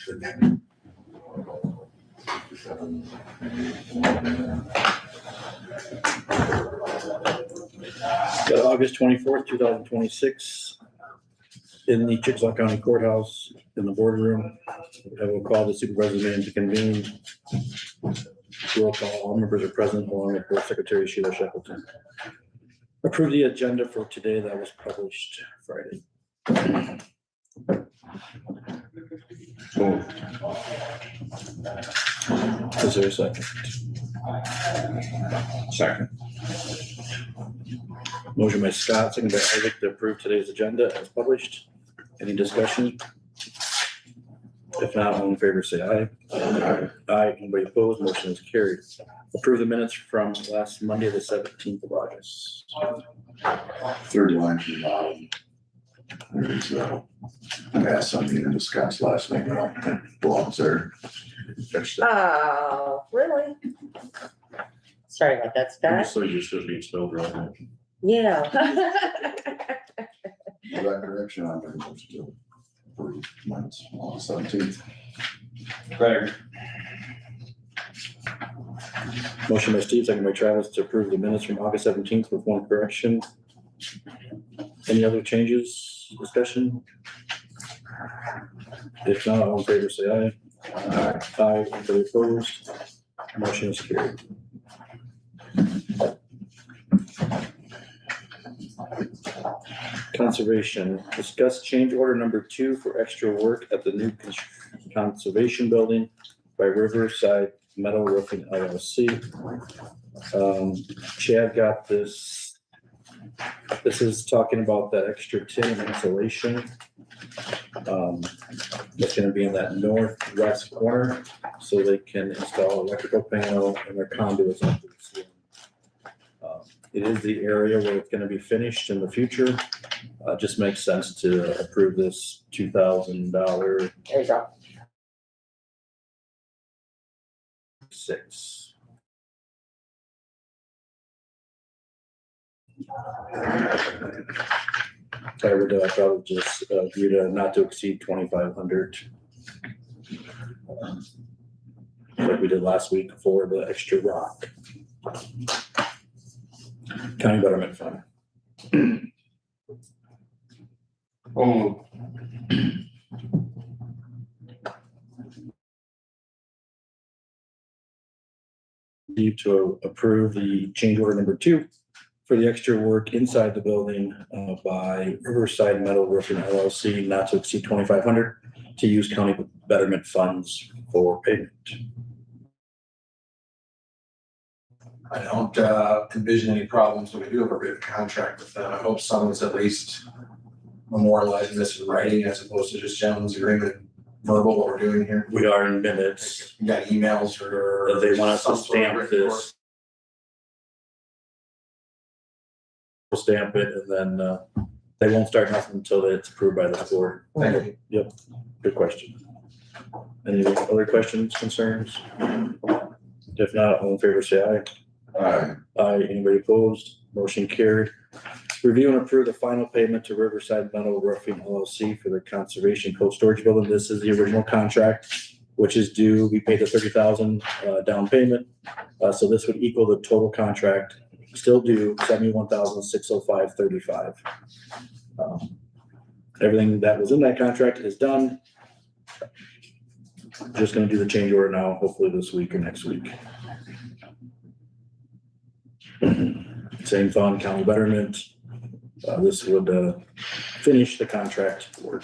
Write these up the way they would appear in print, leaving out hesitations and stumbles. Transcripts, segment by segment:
Got August 24th, 2026, in the Chickasaw County Courthouse, in the boardroom. I will call the supervisors meeting to convene. Roll call, all members are present, along with Board Secretary Sheila Shackleton. Approve the agenda for today that was published Friday. Is there a second? Second. Motion by Scott, second by Isaac to approve today's agenda as published. Any discussion? If not, all in favor say aye. Aye. Anybody opposed? Motion is carried. Approve the minutes from last Monday, the 17th of August. Third line from the bottom. There's past something to discuss last night. That belongs there. Oh, really? Sorry about that, Scott. So you should be spelled right. Yeah. That direction on there was to approve minutes on the 17th. Right. Motion by Steve, second by Travis to approve the minutes from August 17th with one correction. Any other changes, discussion? If not, all in favor say aye. Aye. Anybody opposed? Motion is carried. Conservation, discuss change order number 2 for extra work at the new conservation building by Riverside Metal Roofing LLC. Chad got this. This is talking about that extra tin and insulation. That's going to be in that northwest corner, so they can install electrical panel and their conduits up to the ceiling. It is the area where it's going to be finished in the future. Just makes sense to approve this $2,000. There you go. 6. I would probably just agree to not to exceed 2,500. Like we did last week for the extra rock. County Betterment Fund. Oh. Need to approve the change order number 2 for the extra work inside the building by Riverside Metal Roofing LLC, not to exceed 2,500, to use county betterment funds for payment. I don't envision any problems when we do have a written contract with them. I hope someone's at least memorializing this in writing as opposed to just gentleman's agreement, verbal, what we're doing here. We are in minutes. You got emails or? They want us to some sort of stamp written this. We'll stamp it, and then they won't start nothing until it's approved by the board. Thank you. Yep, good question. Any other questions, concerns? If not, all in favor say aye. Aye. Aye. Anybody opposed? Motion carried. Review and approve the final payment to Riverside Metal Roofing LLC for the Conservation Cold Storage Building. This is the original contract, which is due. We paid the $30,000 down payment. So this would equal the total contract, still due $71,605.35. Everything that was in that contract is done. Just gonna do the change order now, hopefully this week or next week. Same fund, county betterment. This would finish the contract work.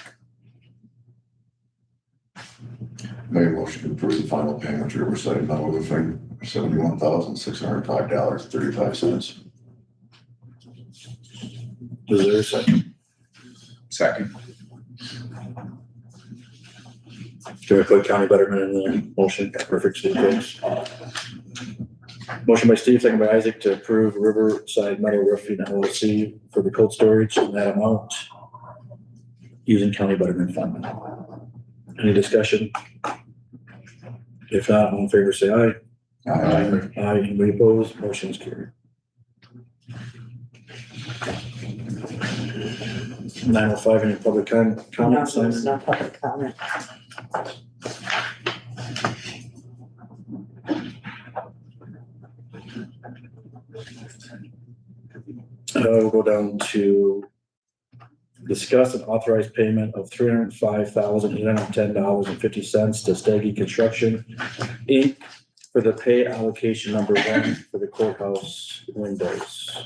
Make a motion to approve the final payment to Riverside Metal Roofing, $71,605.35. Is there a second? Second. Can we put county betterment in the motion? Perfect, Steve, thanks. Motion by Steve, second by Isaac to approve Riverside Metal Roofing LLC for the cold storage in that amount using county betterment fund. Any discussion? If not, all in favor say aye. Aye. Aye. Anybody opposed? Motion is carried. 9:05, any public comments? No public comment. We'll go down to discuss and authorize payment of $305,810.50 to Staggy Construction, Inc. for the pay allocation number 1 for the courthouse windows.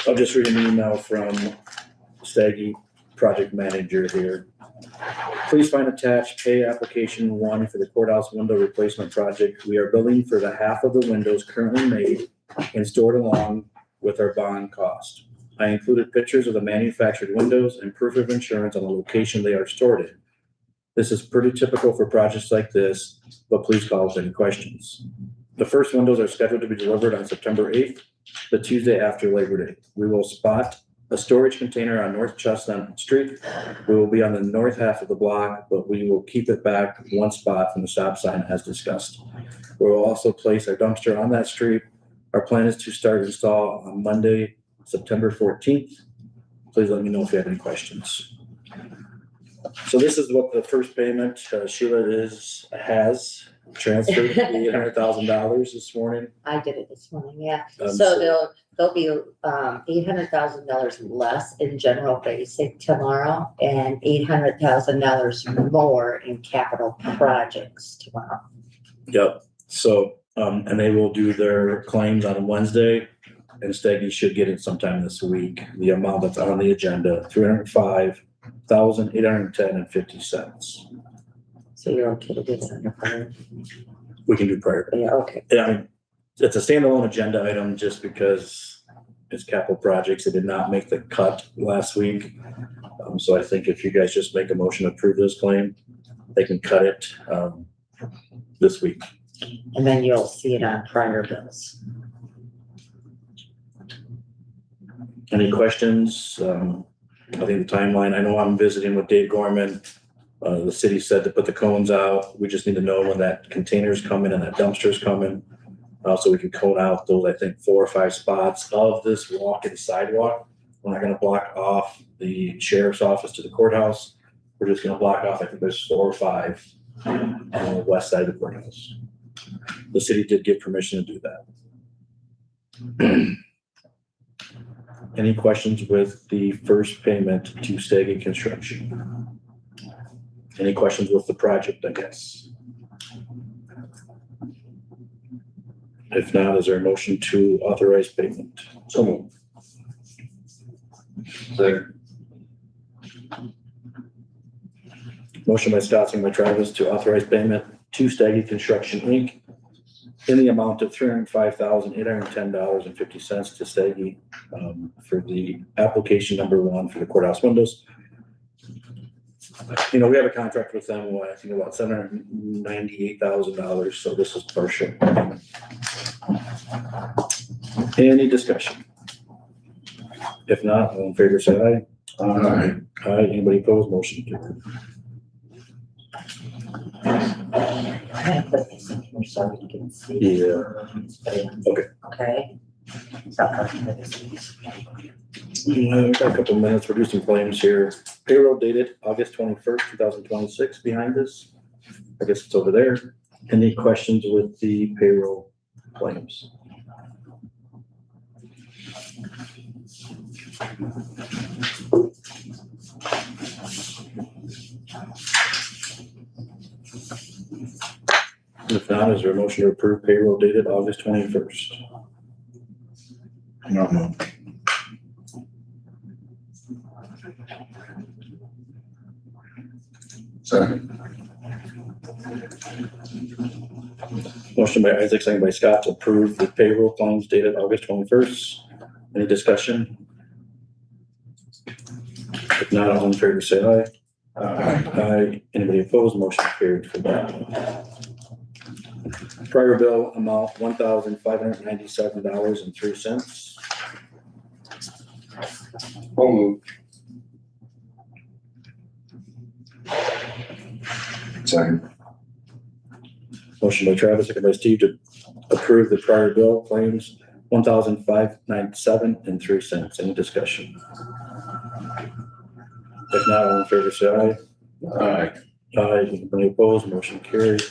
I'll just read an email from Staggy project manager here. Please find attached pay application 1 for the courthouse window replacement project. We are billing for the half of the windows currently made and stored along with our bond cost. I included pictures of the manufactured windows and proof of insurance on the location they are stored in. This is pretty typical for projects like this, but please call with any questions. The first windows are scheduled to be delivered on September 8th, the Tuesday after Labor Day. We will spot a storage container on North Chestnut Street. We will be on the north half of the block, but we will keep it back 1 spot from the stop sign as discussed. We will also place our dumpster on that street. Our plan is to start install on Monday, September 14th. Please let me know if you have any questions. So this is what the first payment, Sheila has transferred $800,000 this morning. I did it this morning, yeah. So- So there'll be $800,000 less in general basic tomorrow and $800,000 more in capital projects tomorrow. Yep, so, and they will do their claims on Wednesday, and Staggy should get it sometime this week. The amount that's on the agenda, $305,810.50. So you're okay to do that under fire? We can do prior. Yeah, okay. Yeah, I mean, it's a standalone agenda item just because it's capital projects. It did not make the cut last week. So I think if you guys just make a motion to approve this claim, they can cut it, this week. And then you'll see it on prior bills. Any questions? I think the timeline, I know I'm visiting with Dave Gorman. The city said to put the cones out. We just need to know when that container's coming and that dumpster's coming. So we can cone out those, I think, 4 or 5 spots of this walk and sidewalk. We're not gonna block off the sheriff's office to the courthouse. We're just gonna block off, I think there's 4 or 5 on the west side of the courthouse. The city did give permission to do that. Any questions with the first payment to Staggy Construction? Any questions with the project, I guess? If not, is there a motion to authorize payment? So moved. Second. Motion by Scott, second by Travis to authorize payment to Staggy Construction, Inc. in the amount of $305,810.50 to Staggy for the application number 1 for the courthouse windows. You know, we have a contract with them, I think about $798,000, so this is partial. Any discussion? If not, all in favor, say aye. Aye. Aye, anybody opposed, motion carried. I'm gonna put this in here so you can see. Yeah. Okay. Okay. So, We've got a couple of minutes, we're doing some claims here. Payroll dated August 21st, 2026 behind us. I guess it's over there. Any questions with the payroll claims? If not, is there a motion to approve payroll dated August 21st? No. Second. Motion by Isaac, second by Scott to approve the payroll claims dated August 21st. Any discussion? If not, all in favor, say aye. Aye. Anybody opposed? Motion carried for that. Prior bill amount $1,597.03. So moved. Second. Motion by Travis, second by Steve to approve the prior bill claims $1,597.03. Any discussion? If not, all in favor, say aye. Aye. Anybody opposed? Motion carried.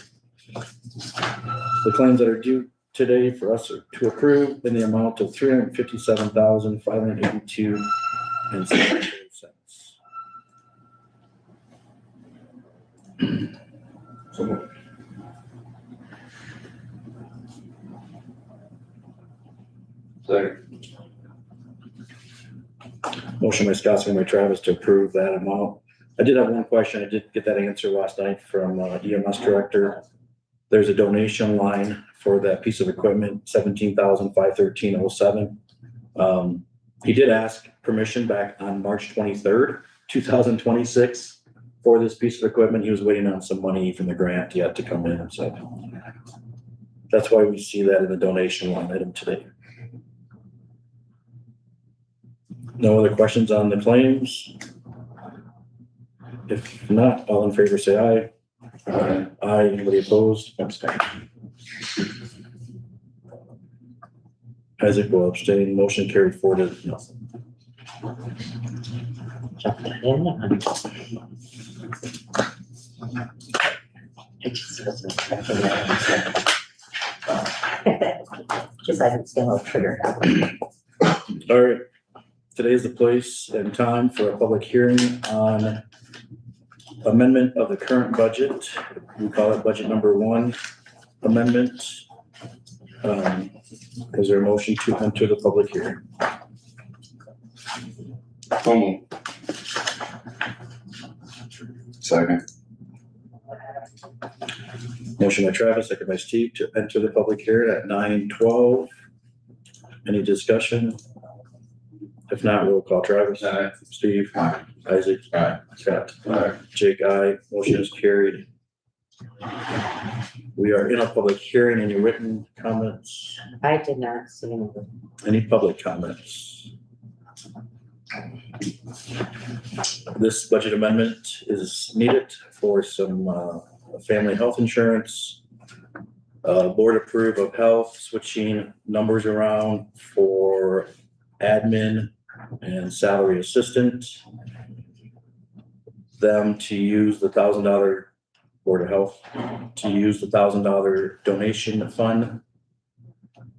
The claims that are due today for us to approve in the amount of $357,582.74. So moved. Second. Motion by Scott, second by Travis to approve that amount. I did have one question. I did get that answer last night from EMS director. There's a donation line for that piece of equipment, $17,513.07. He did ask permission back on March 23rd, 2026 for this piece of equipment. He was waiting on some money from the grant yet to come in, so that's why we see that in the donation line item today. No other questions on the claims? If not, all in favor say aye. Aye. Aye, anybody opposed? Abstain. Isaac will abstain, motion carried 4-0. Jump in. I just wasn't expecting that. Just I haven't seen a little trigger. All right, today is the place and time for a public hearing on amendment of the current budget. We call it budget number 1 amendment. Is there a motion to enter the public hearing? So moved. Second. Motion by Travis, second by Steve to enter the public hearing at 9:12. Any discussion? If not, we'll call Travis. Aye. Steve. Aye. Isaac. Aye. Scott. Aye. Jake, aye. Motion is carried. We are in a public hearing. Any written comments? I did not see anything. Any public comments? This budget amendment is needed for some family health insurance. Board approve of health, switching numbers around for admin and salary assistant. Them to use the $1,000 Board of Health to use the $1,000 donation fund.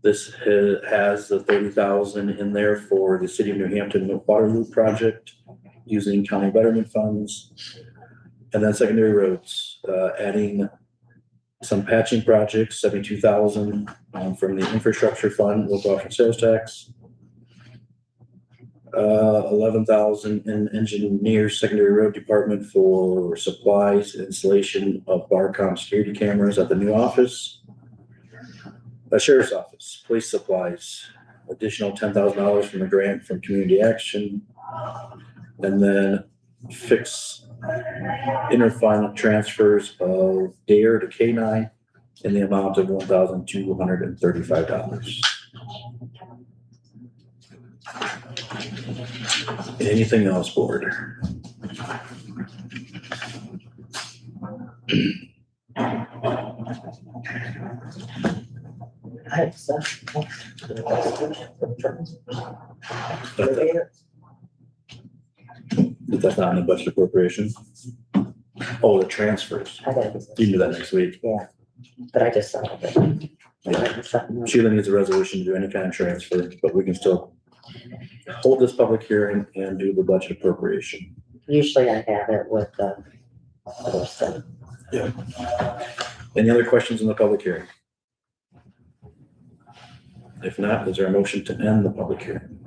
This has the $30,000 in there for the City of New Hampton water loop project using county betterment funds. And then secondary roads, adding some patching projects, $72,000 from the infrastructure fund, local option sales tax. $11,000 in engineers secondary road department for supplies, installation of Barcom security cameras at the new office. Sheriff's office, police supplies, additional $10,000 from the grant from community action. And then fix interfund transfers of DARE to K9 in the amount of $1,235. Anything else, board? That's not in the budget appropriation. Oh, the transfers. I gotta do You can do this. that next week. Yeah, but I just saw it. Sheila needs a resolution to do any kind of transfer, but we can still hold this public hearing and do the budget appropriation. Usually I have it with the other stuff. Any other questions in the public hearing? If not, is there a motion to end the public hearing?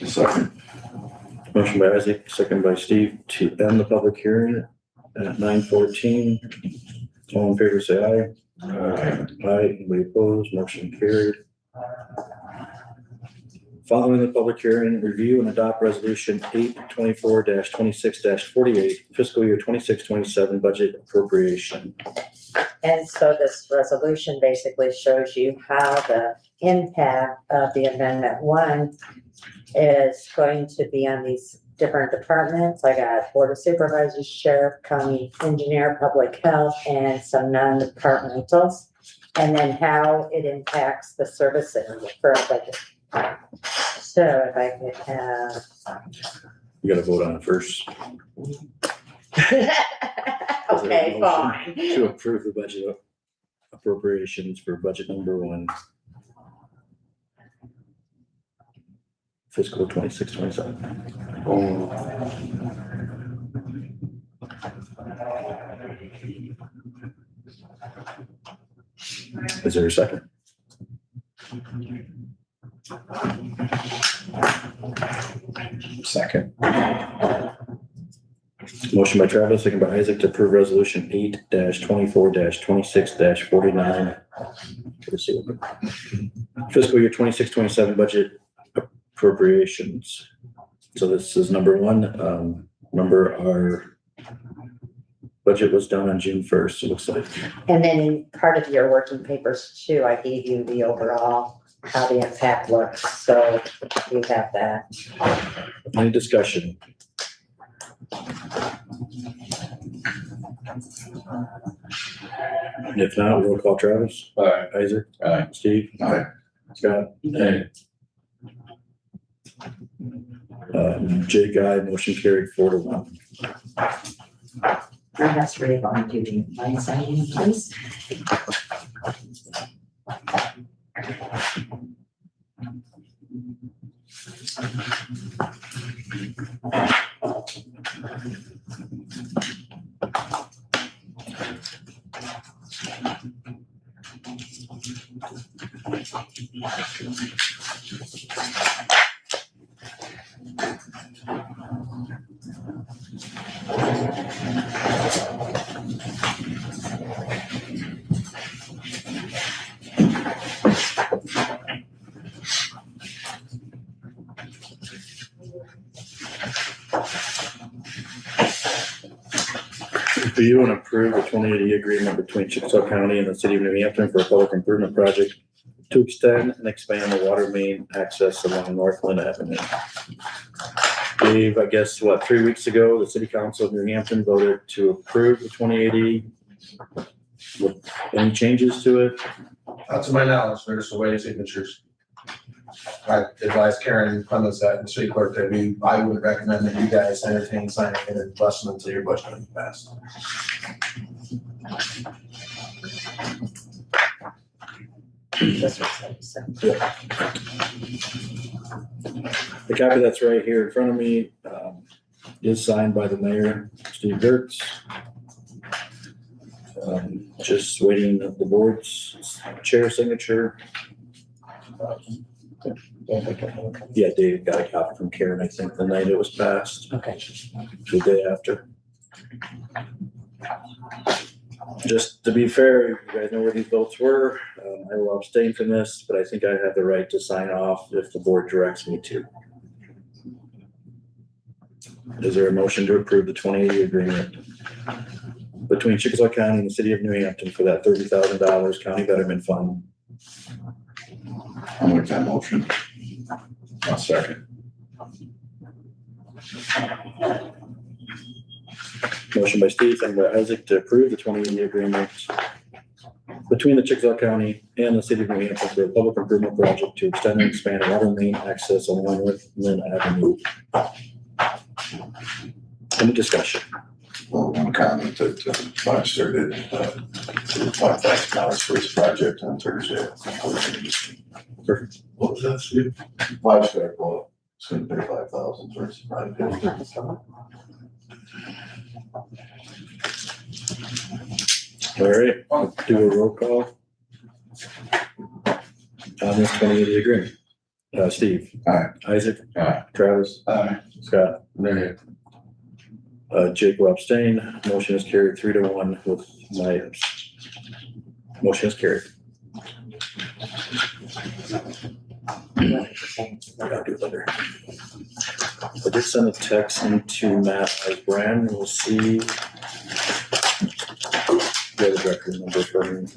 Second. Motion by Isaac, second by Steve to end the public hearing at 9:14. All in favor, say aye. Aye, anybody opposed? Motion carried. Following the public hearing, review and adopt resolution 824-26-48 fiscal year 26-27 budget appropriation. And so this resolution basically shows you how the impact of the amendment 1 is going to be on these different departments. I got Board of Supervisors, Sheriff, County Engineer, Public Health, and some non-departmentals. And then how it impacts the service area for our budget. So if I could have, You gotta vote on it first. Okay, fine. To approve the budget appropriations for budget number 1. Fiscal 26-27. So moved. Is there a second? Second. Motion by Travis, second by Isaac to approve resolution 8-24-26-49. Fiscal year 26-27 budget appropriations. So this is number 1. Remember, our budget was done on June 1st, it looks like. And then in part of your working papers too, I gave you the overall, how the impact looks, so you have that. Any discussion? If not, roll call. Travis, Aye. Isaac, Aye. Steve, Aye. Scott, Aye. Jake, aye, motion carried 4-1. I have 3 of them. Do you mind signing, please? Do you want to approve the 2080 agreement between Chickasaw County and the City of New Hampton for a public improvement project to extend and expand the water main access along Northland Avenue? Dave, I guess, 3 weeks ago, the City Council of New Hampton voted to approve the 2080. With any changes to it? Not to my knowledge, there's awaiting signatures. I advised Karen Clemens that, and city clerk, that I would recommend that you guys entertain signing it in less than until your budget is passed. This was, so. The copy that's right here in front of me is signed by the mayor, Steve Gertz. Just waiting the board's chair signature. Yeah, Dave got a copy from Karen, I think, the night it was passed, Okay. the day after. Just to be fair, you guys know where these votes were. I will abstain from this, but I think I have the right to sign off if the board directs me to. Is there a motion to approve the 2080 agreement between Chickasaw County and the City of New Hampton for that $30,000 county betterment fund? I'll make that motion. I'll second. Motion by Steve, second by Isaac to approve the 2080 agreement between the Chickasaw County and the City of New Hampton for a public improvement project to extend and expand water main access along Northland Avenue. Any discussion? Well, one comment that Foster did, $5,000 for his project on Thursday. Perfect. What was that, Steve? Foster, well, it's gonna pay 5,000 for his project. That's not so much. All right, do a roll call on this 2080 agreement. Steve. Aye. Isaac. Aye. Travis. Aye. Scott. Nay. Jake will abstain. Motion is carried 3-1 with my motion is carried. I'll do it later. I did send a text into Matt Brand. We'll see. The other director number for him.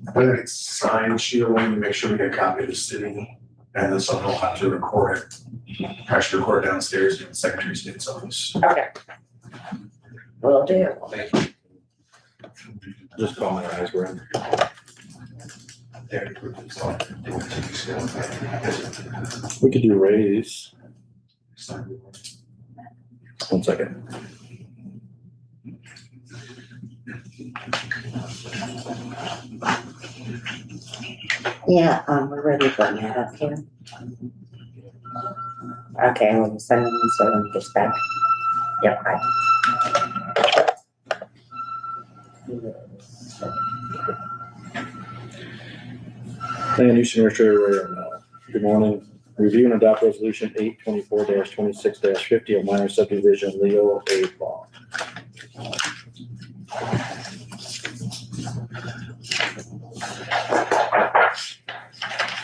I think it's signed, Sheila, we need to make sure we get a copy of the city, and then someone will have to record it. Actually record it downstairs in the Secretary of State's office. Okay. Will do. Thank you. Just call my eyes, Brand. We could do raise. 1 second. Yeah, we're ready for that up here. Okay, we'll send them so when he gets back. Yep, hi. Land use administrator Ray Arnell. Good morning. Review and adopt resolution 824-26-50, a minor subdivision, Leo A. Law.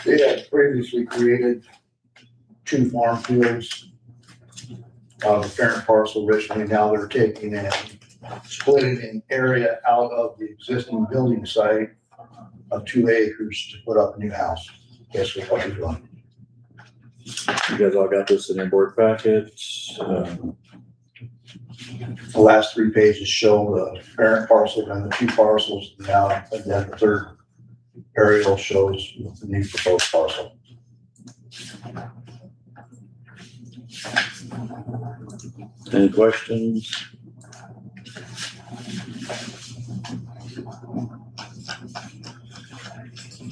They had previously created 2 farm fields. The parent parcel originally, now they're taking and splitting an area out of the existing building site of 2 acres to put up a new house. Guess what we're doing. You guys all got this in your board packets. The last 3 pages show the parent parcel and the 2 parcels now, and then the 3rd aerial shows the new proposed parcel. Any questions?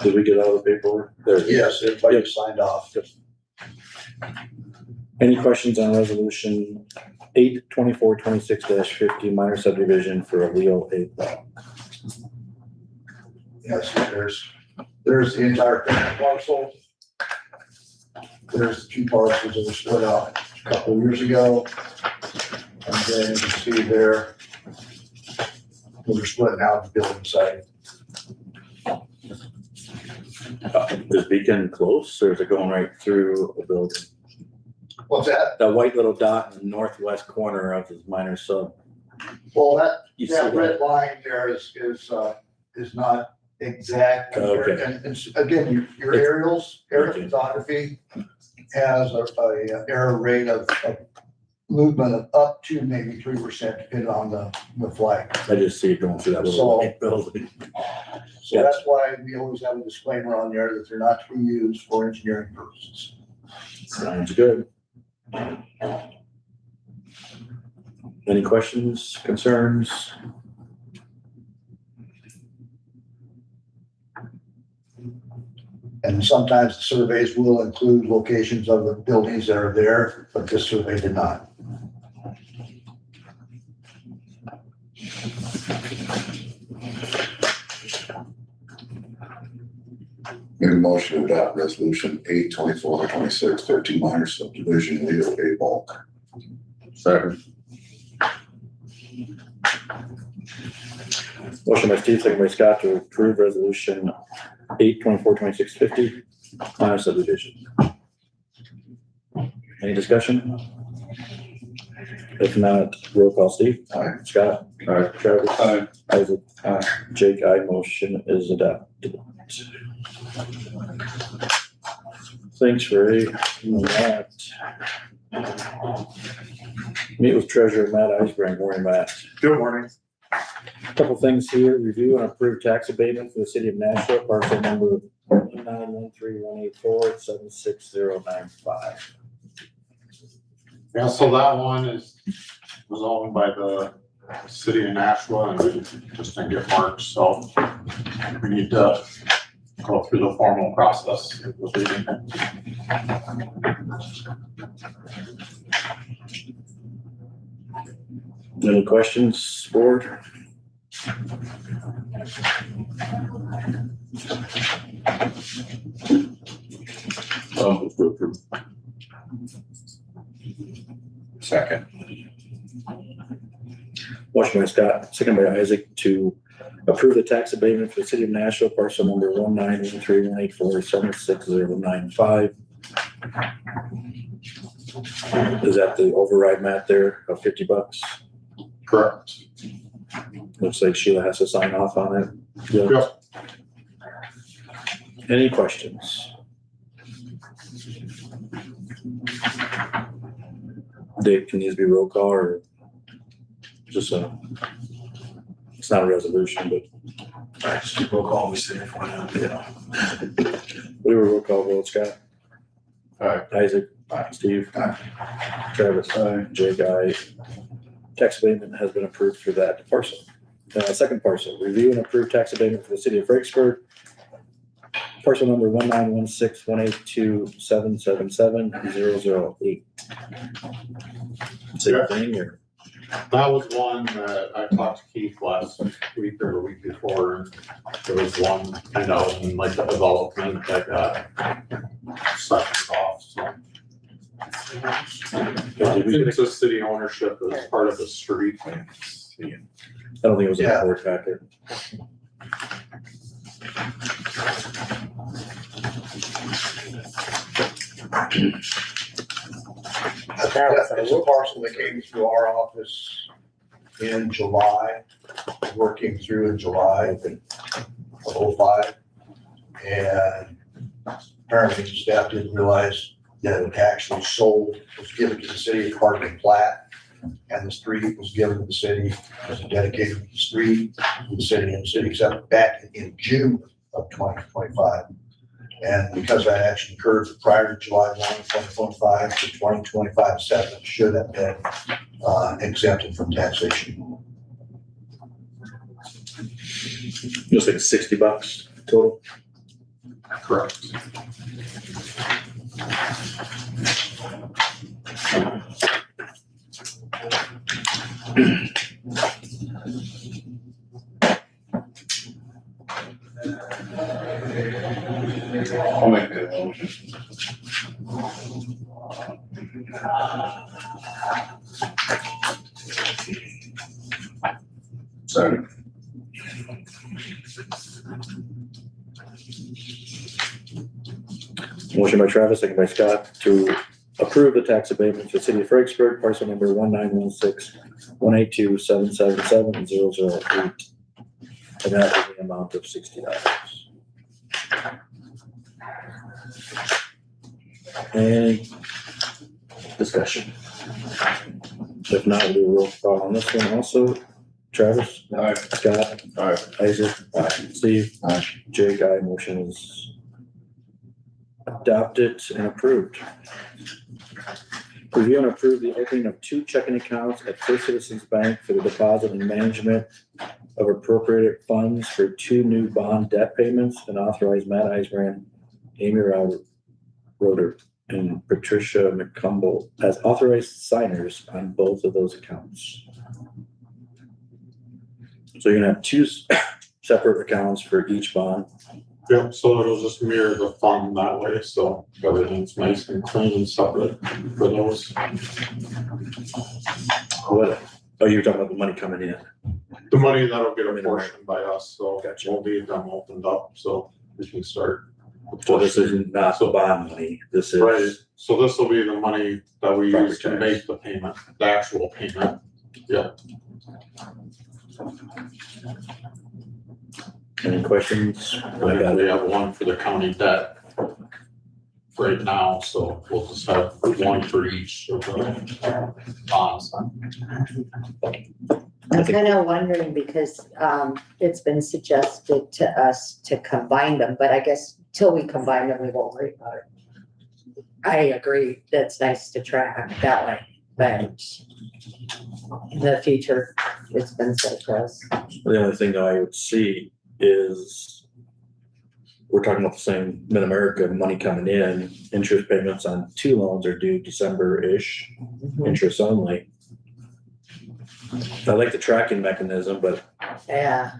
Did we get all the paperwork? There. Yes, everybody signed off. Any questions on resolution 824-26-50, minor subdivision for a Leo A. Law? Yes, there's the entire parent parcel. There's the 2 parcels that were split out a couple of years ago. And then you can see there, we're splitting out the building site. Is Beacon close or is it going right through a building? What's that? That white little dot in the northwest corner of his minor sub. Well, You see that that? red line there is not exact. Okay. And again, your aerial photography has a error rate of movement of up to maybe 3% depending on the flight. I just see it going through that little white building. So that's why we always have a disclaimer on there that they're not to be used for engineering purposes. Sounds good. Any questions, concerns? And sometimes the surveys will include locations of the buildings that are there, but this survey did not. Make a motion to adopt resolution 824-26-50, minor subdivision, Leo A. Bulk. Second. Motion by Steve, second by Scott to approve resolution 824-26-50, minor subdivision. Any discussion? If not, roll call. Steve? Aye. Scott? Aye. Travis? Aye. Isaac? Aye. Jake, aye. Motion is adopted. Thanks, Ray. Matt. Meet with Treasurer Matt Eisbrand. Morning, Matt. Good morning. Couple things here. Review and approve tax abatement for the city of Nashville, parcel number 1913184760095. Yeah, so that one was owned by the city of Nashville and we just didn't get marked, so we need to go through the formal process of deleting it. Any questions, board? Second. Motion by Scott, second by Isaac to approve the tax abatement for the city of Nashville, parcel number 1913184760095. Is that the override, Matt, there of $50? Correct. Looks like Sheila has to sign off on it. Yeah. Yep. Any questions? Dave, can these be roll call or just it's not a resolution, but All right, just roll call, we say it for now. yeah. We were roll call vote, Scott. Aye. Isaac, Steve? Aye. Travis? Jake, aye. Tax abatement has been approved for that parcel. Second parcel, review and approve tax abatement for the city of Fredericksburg. Parcel number 1916182777008. Same Yeah. thing, or? That was one that I talked to Keith last week or the week before, and there was one kind of in like the development that got sectioned off, so. It's a city ownership as part of the street. I don't think it was in the Yeah. board packet. That's a parcel that came through our office in July, working through in July of '05. And apparently staff didn't realize that it actually sold, was given to the city as part of the plat. And the street was given to the city as a dedicated street to the city, and the city accepted it back in June of 2025. And because that actually occurred prior to July 1, 2025 to 2025/7, it should have been exempted from taxation. Just like $60 total. Correct. I'll make that motion. Second. Motion by Travis, second by Scott, to approve the tax abatement for the city of Fredericksburg, parcel number 1916182777008. And that is the amount of $60. Any discussion? If not, we'll do a roll call on this one also. Travis? Aye. Scott? Aye. Isaac? Steve? Aye. Jake, aye. Motion is adopted and approved. Review and approve the opening of 2 checking accounts at First Citizens Bank for the deposit and management of appropriated funds for 2 new bond debt payments, and authorize Matt Eisbrand, Amy Roder, and Patricia McCumble as authorized signers on both of those accounts. So you're gonna have 2 separate accounts for each bond. Yep, so it'll just mirror the fund that way, so everything's nice and clean and separate for those. What, oh, you're talking about the money coming in? The money that'll get apportioned by us, so Gotcha. we'll need them opened up, so we can start. So this is not the bond money, this is. Right, so this will be the money that we use to Property tax. make the payment, the actual payment. Yeah. Any questions? I got We it. have one for the county debt right now, so we'll just have one for each of the bonds. I'm kind of wondering because it's been suggested to us to combine them, but I guess till we combine them, we won't worry about it. I agree, that's nice to track that way, but in the future, it's been said to us. The only thing that I would see is we're talking about the same Mid-America money coming in, interest payments on 2 loans are due December-ish, interest only. I like the tracking mechanism, but Yeah,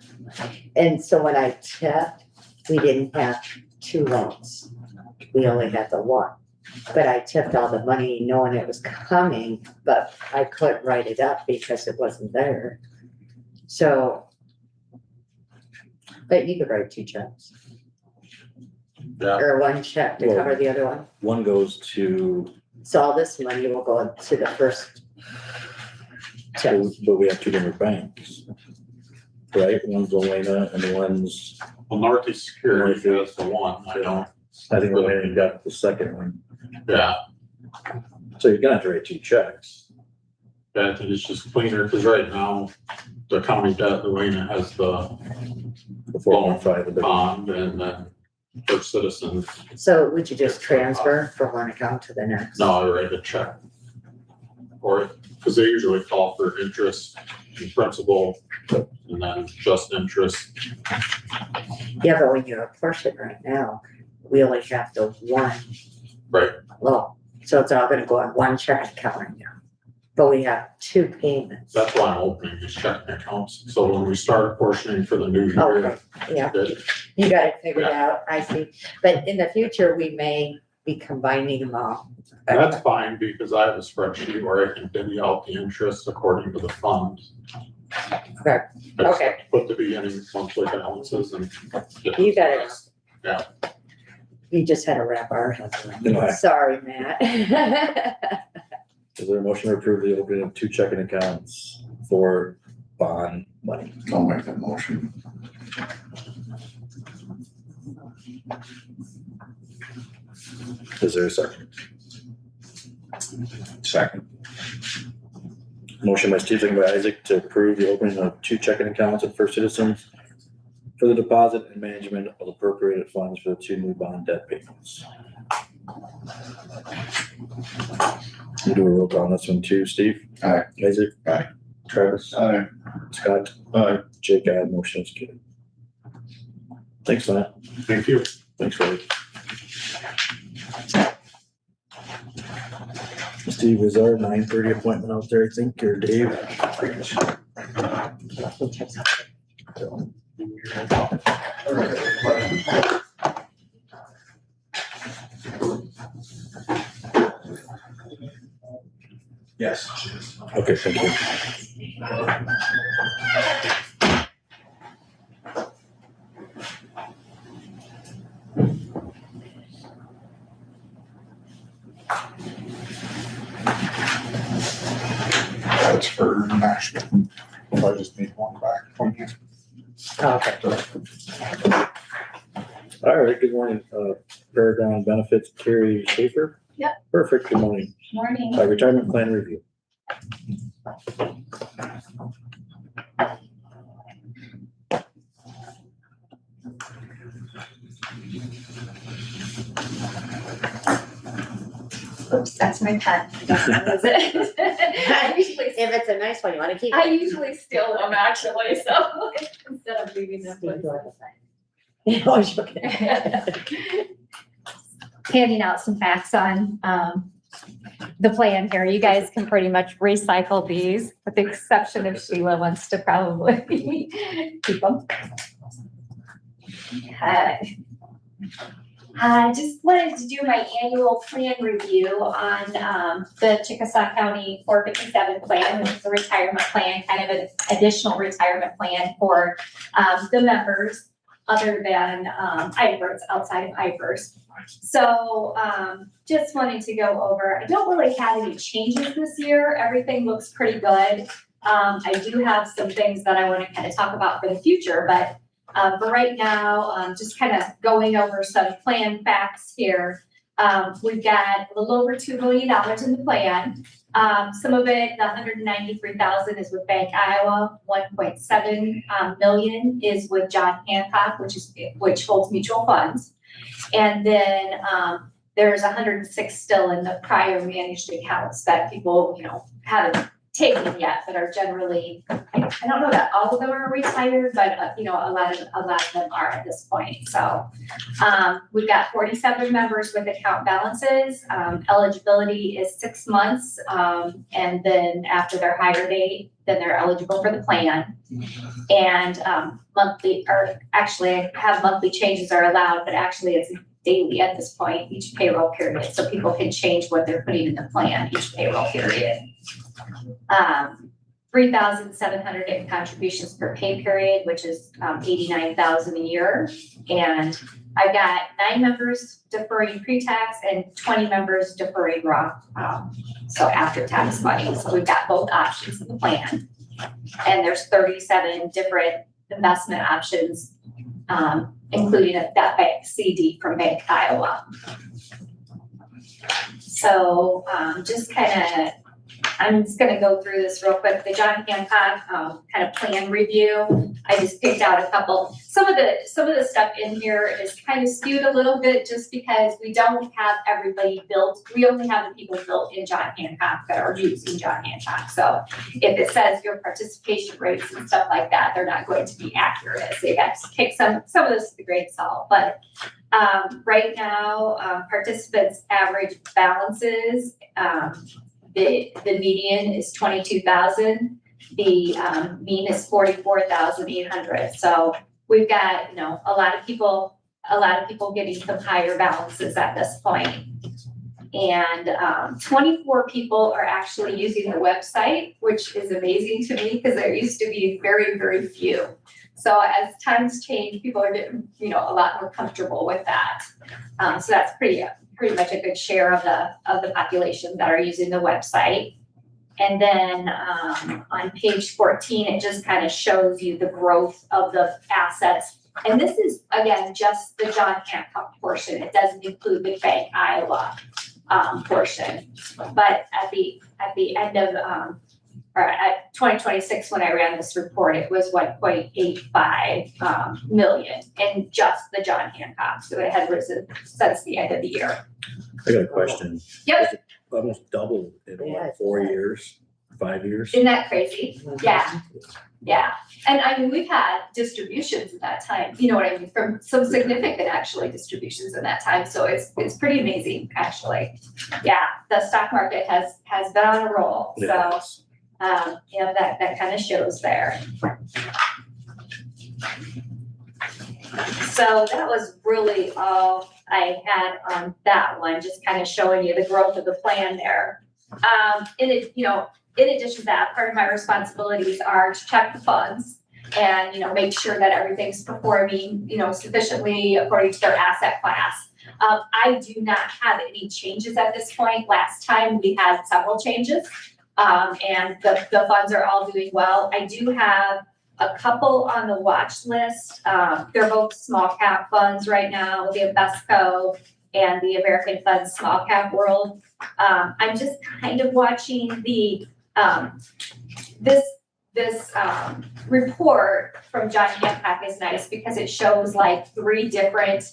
and so when I checked, we didn't have 2 loans. We only had the 1. But I tipped all the money knowing it was coming, but I couldn't write it up because it wasn't there. So. But you could write 2 checks. Yeah. Or 1 check to cover the other one. one goes to, So all this money will go to the first check. but we have 2 different banks. Right, one's Elena and one's, Well, Northeast Security is the one, I don't. I think Elena got the second one. Yeah, So you're gonna have to write 2 checks. yeah, I think it's just cleaner, because right now, the county debt, Elena has the The 4.5 of the. bond, and then for citizens. So would you just transfer from one account to the next? No, I write a check. Or, because they usually call for interest and principal, and then just interest. Yeah, but when you apportion right now, we only have the one. Right. Well, so it's all gonna go on one check account right now. But we have two payments. That's why I'm opening these checking accounts. So when we start apportioning for the new year, Okay, yeah, that you got it figured out, I see. But in the future, we may be combining them all. that's fine, because I have a spreadsheet where I can divvy out the interest according to the fund. Okay. I just Okay. Put the beginning monthly balances and. You got it. Yeah. You just had to wrap our heads around No, I- it. Sorry, Matt. Is there a motion to approve the opening of 2 checking accounts for bond money? I'll make that motion. Is there a second? Second. Motion by Steve, second by Isaac to approve the opening of 2 checking accounts at First Citizens for the deposit and management of appropriated funds for the 2 new bond debt payments. You do a roll call on this one too, Steve? Aye. Isaac? Aye. Travis? Aye. Scott? Aye. Jake, aye, motion is carried. Thanks, Matt. Thank you. Thanks, Ray. Steve, is our 9:30 appointment out there, I think, or Dave? Yes. Okay, thank you. That's for national. I just need one back from you. Okay. All right, good morning, Paragon Benefits, Carrie Schaefer? Yep. Perfect, good morning. Morning. Retirement plan review. Oops, that's my pen. That's it. If it's a nice one, you wanna keep I it. usually steal them actually, so instead of leaving them Steve, with. do it the same. Oh, it's okay. Handing out some facts on, the plan here. You guys can pretty much recycle these, with the exception of Sheila wants to probably keep them. I just wanted to do my annual plan review on the Chickasaw County 457 plan, which is a retirement plan, kind of an additional retirement plan for the members other than IVERS, outside of IVERS. So just wanted to go over, I don't really have any changes this year. Everything looks pretty good. I do have some things that I want to kind of talk about for the future, but for right now, just kind of going over some plan facts here. We've got a little over $2 million in the plan. Some of it, the $193,000 is with Bank Iowa, 1.7 million is with John Hancock, which holds mutual funds. And then there's 106 still in the prior managed accounts that people, haven't taken yet, but are generally, I don't know that all of them are retired, but a lot of them are at this point. So we've got 47 members with account balances. Eligibility is 6 months, and then after their hire date, then they're eligible for the plan. And monthly changes are allowed, but actually it's daily at this point, each payroll period. So people can change what they're putting in the plan each payroll period. 3,700 in contributions per pay period, which is 89,000 a year. And I've got 9 members deferring pre-tax and 20 members deferring raw, so after-tax money. So we've got both options in the plan. And there's 37 different investment options, including that bank CD from Bank Iowa. So just kind of I'm just gonna go through this real quick. The John Hancock, kind of plan review. I just picked out a couple. Some of the stuff in here is kind of skewed a little bit just because we don't have everybody built. We only have the people built in John Hancock that are using John Hancock. So if it says your participation rates and stuff like that, they're not going to be accurate. So you got to take some of this with a grain of salt. But right now, participants' average balances, the median is 22,000. The mean is 44,800. So we've got, a lot of people getting some higher balances at this point. And 24 people are actually using the website, which is amazing to me because there used to be very, very few. So as times change, people are getting, a lot more comfortable with that. So that's pretty much a good share of the population that are using the website. And then on page 14, it just kind of shows you the growth of the assets. And this is, again, just the John Hancock portion. It doesn't include the Bank Iowa portion. But at the end of, or at 2026, when I ran this report, it was 1.85 million in just the John Hancock. So it had risen since the end of the year. I got a question. Yep. Almost doubled in what, 4 years, 5 years? Isn't that crazy? Yeah. Yeah. And I mean, we've had distributions at that time, you know what I mean, from some significant actually distributions in that time. So it's pretty amazing, actually. Yeah, the stock market has been on a roll. So Yes. that kind of shows there. So that was really all I had on that one, just kind of showing you the growth of the plan there. In addition to that, part of my responsibilities are to check the funds and, make sure that everything's performing, sufficiently according to their asset class. I do not have any changes at this point. Last time we had several changes, and the funds are all doing well. I do have a couple on the watch list. They're both small cap funds right now, the Invesco and the American Funds Small Cap World. I'm just kind of watching the this report from John Hancock is nice because it shows like three different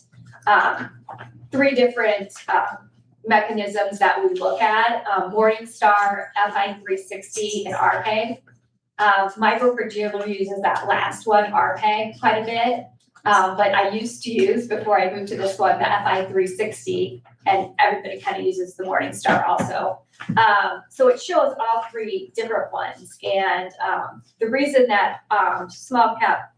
mechanisms that we look at, Morningstar, FI 360, and RPEG. My broker dealer uses that last one, RPEG, quite a bit. But I used to use, before I moved to this one, the FI 360, and everybody kind of uses the Morningstar also. So it shows all three different ones. And the reason that small cap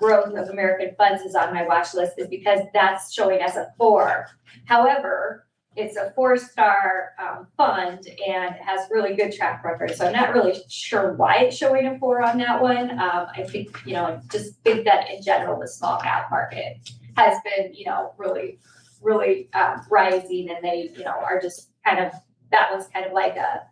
growth of American funds is on my watch list is because that's showing as a 4. However, it's a 4-star fund and has really good track record. So I'm not really sure why it's showing a 4 on that one. I think, just think that in general, the small cap market has been, really, really rising, and they, are just kind of, that one's kind of like a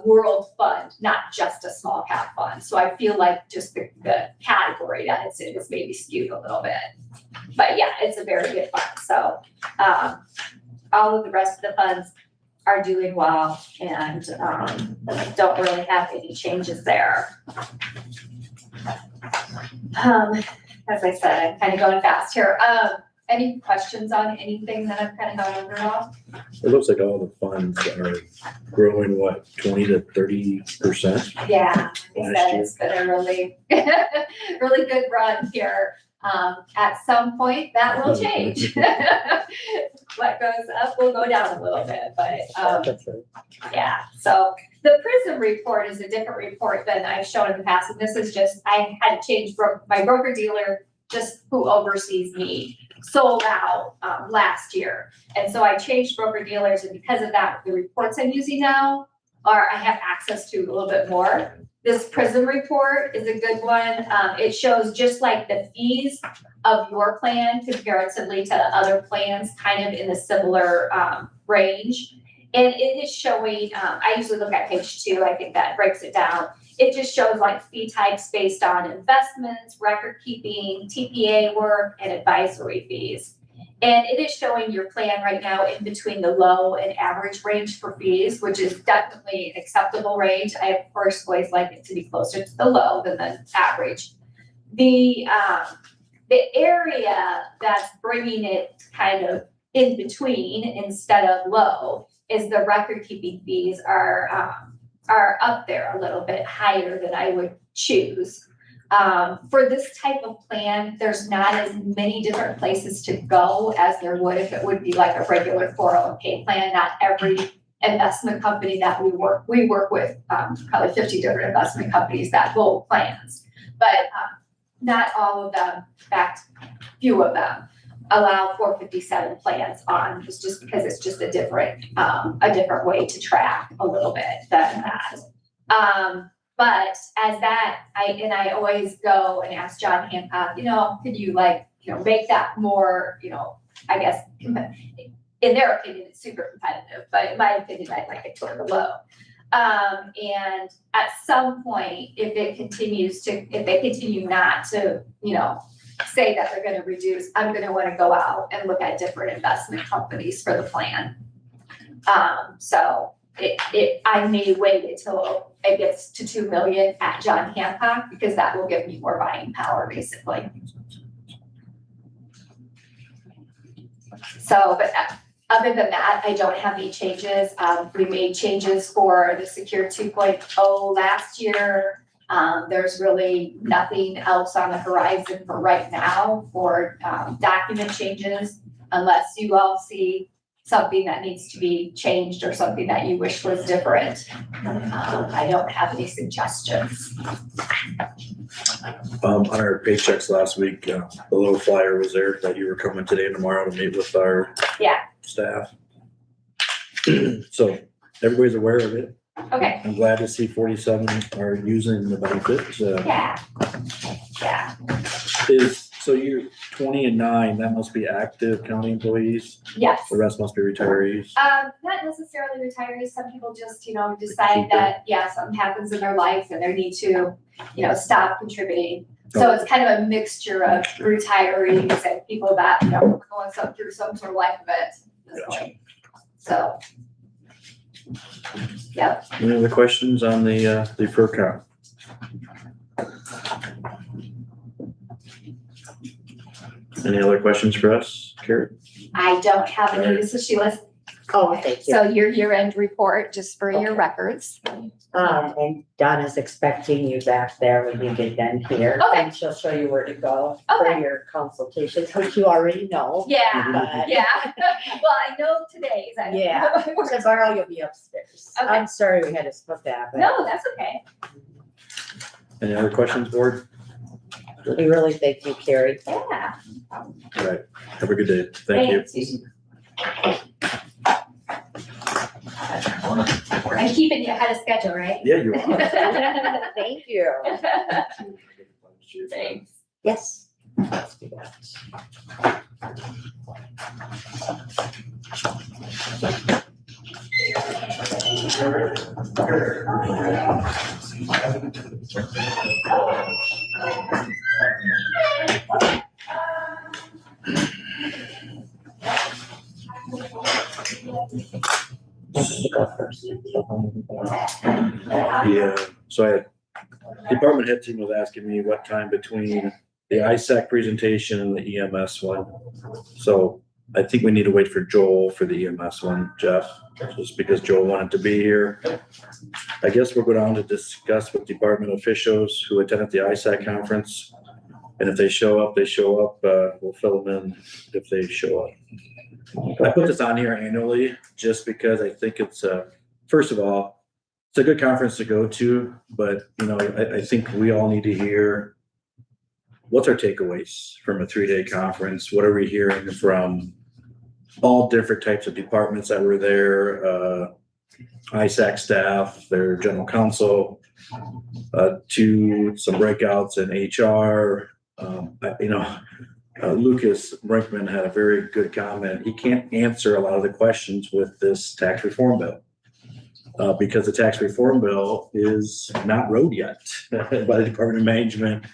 world fund, not just a small cap fund. So I feel like just the category that it's in is maybe skewed a little bit. But yeah, it's a very good fund. So all of the rest of the funds are doing well and don't really have any changes there. As I said, I'm kind of going fast here. Any questions on anything that I've kind of gone over at all? It looks like all the funds are growing, 20 to 30%? Yeah, I Last said year. it's been a really, really good run here. At some point that will change. What goes up will go down a little bit, but yeah. So the PRISM report is a different report than I've shown in the past, and this is just, I had to change my broker dealer, just who oversees me, sold out last year. And so I changed broker dealers, and because of that, the reports I'm using now I have access to a little bit more. This PRISM report is a good one. It shows just like the fees of your plan comparatively to other plans, kind of in a similar range. And it is showing, I usually look at page 2, I think that breaks it down. It just shows like fee types based on investments, record keeping, TPA work, and advisory fees. And it is showing your plan right now in between the low and average range for fees, which is definitely an acceptable range. I of course always like it to be closer to the low than the average. The area that's bringing it kind of in between instead of low is the record keeping fees are up there a little bit higher than I would choose. For this type of plan, there's not as many different places to go as there would if it would be like a regular 401k plan. Not every investment company that we work with, probably 50 different investment companies that hold plans. But not all of them, in fact, few of them allow 457 plans on, just because it's just a different way to track a little bit than that. But as that, I always go and ask John Hancock, could you make that more, I guess, in their opinion, it's super competitive, but in my opinion, I'd like it toward the low. And at some point, if they continue not to, say that they're going to reduce, I'm going to want to go out and look at different investment companies for the plan. So I may wait until it gets to 2 million at John Hancock, because that will give me more buying power, basically. So, but other than that, I don't have any changes. We made changes for the Secure 2.0 last year. There's really nothing else on the horizon for right now for document changes, unless you all see something that needs to be changed or something that you wish was different. I don't have any suggestions. On our paychecks last week, the little flyer was there that you were coming today and tomorrow to meet with our staff. So everybody's aware of it. Okay. I'm glad to see 47 are using the benefit. Yeah. So you're 20 and 9, that must be active county employees. Yes. The rest must be retirees. Not necessarily retirees. Some people just, decide that, something happens in their life and they need to, stop contributing. So it's kind of a mixture of retirees and people that, are going through some sort of life event at this point. So, yep. Any other questions on the deferred count? Any other questions for us, Carrie? I don't have any. This is Sheila's. Oh, thank you. So your year-end report, just for your records. And Donna's expecting you back there when you get done here. Okay. And she'll show you where to go Okay. for your consultations, which you already know. Yeah, But yeah. Well, I know today's. Yeah. tomorrow you'll be upstairs. Okay. I'm sorry we had to split that, but No, that's okay. Any other questions, board? we really thank you, Carrie. Yeah. All right, have a good day. Thank you. Thanks. I'm keeping you ahead of schedule, right? Yeah, you are. Thank you. Thanks. Yes. Let's do that. You go first. Yeah, so I had, department head team was asking me what time between the ISAC presentation and the EMS one. So I think we need to wait for Joel for the EMS one, Jeff, just because Joel wanted to be here. I guess we're going on to discuss with department officials who attended the ISAC conference. And if they show up, they show up. We'll fill them in if they show up. I put this on here annually just because I think it's, first of all, it's a good conference to go to, but I think we all need to hear what's our takeaways from a 3-day conference. What are we hearing from all different types of departments that were there, ISAC staff, their general counsel, to some breakouts in HR. Lucas Brinkman had a very good comment. He can't answer a lot of the questions with this tax reform bill because the tax reform bill is not wrote yet by the Department of Management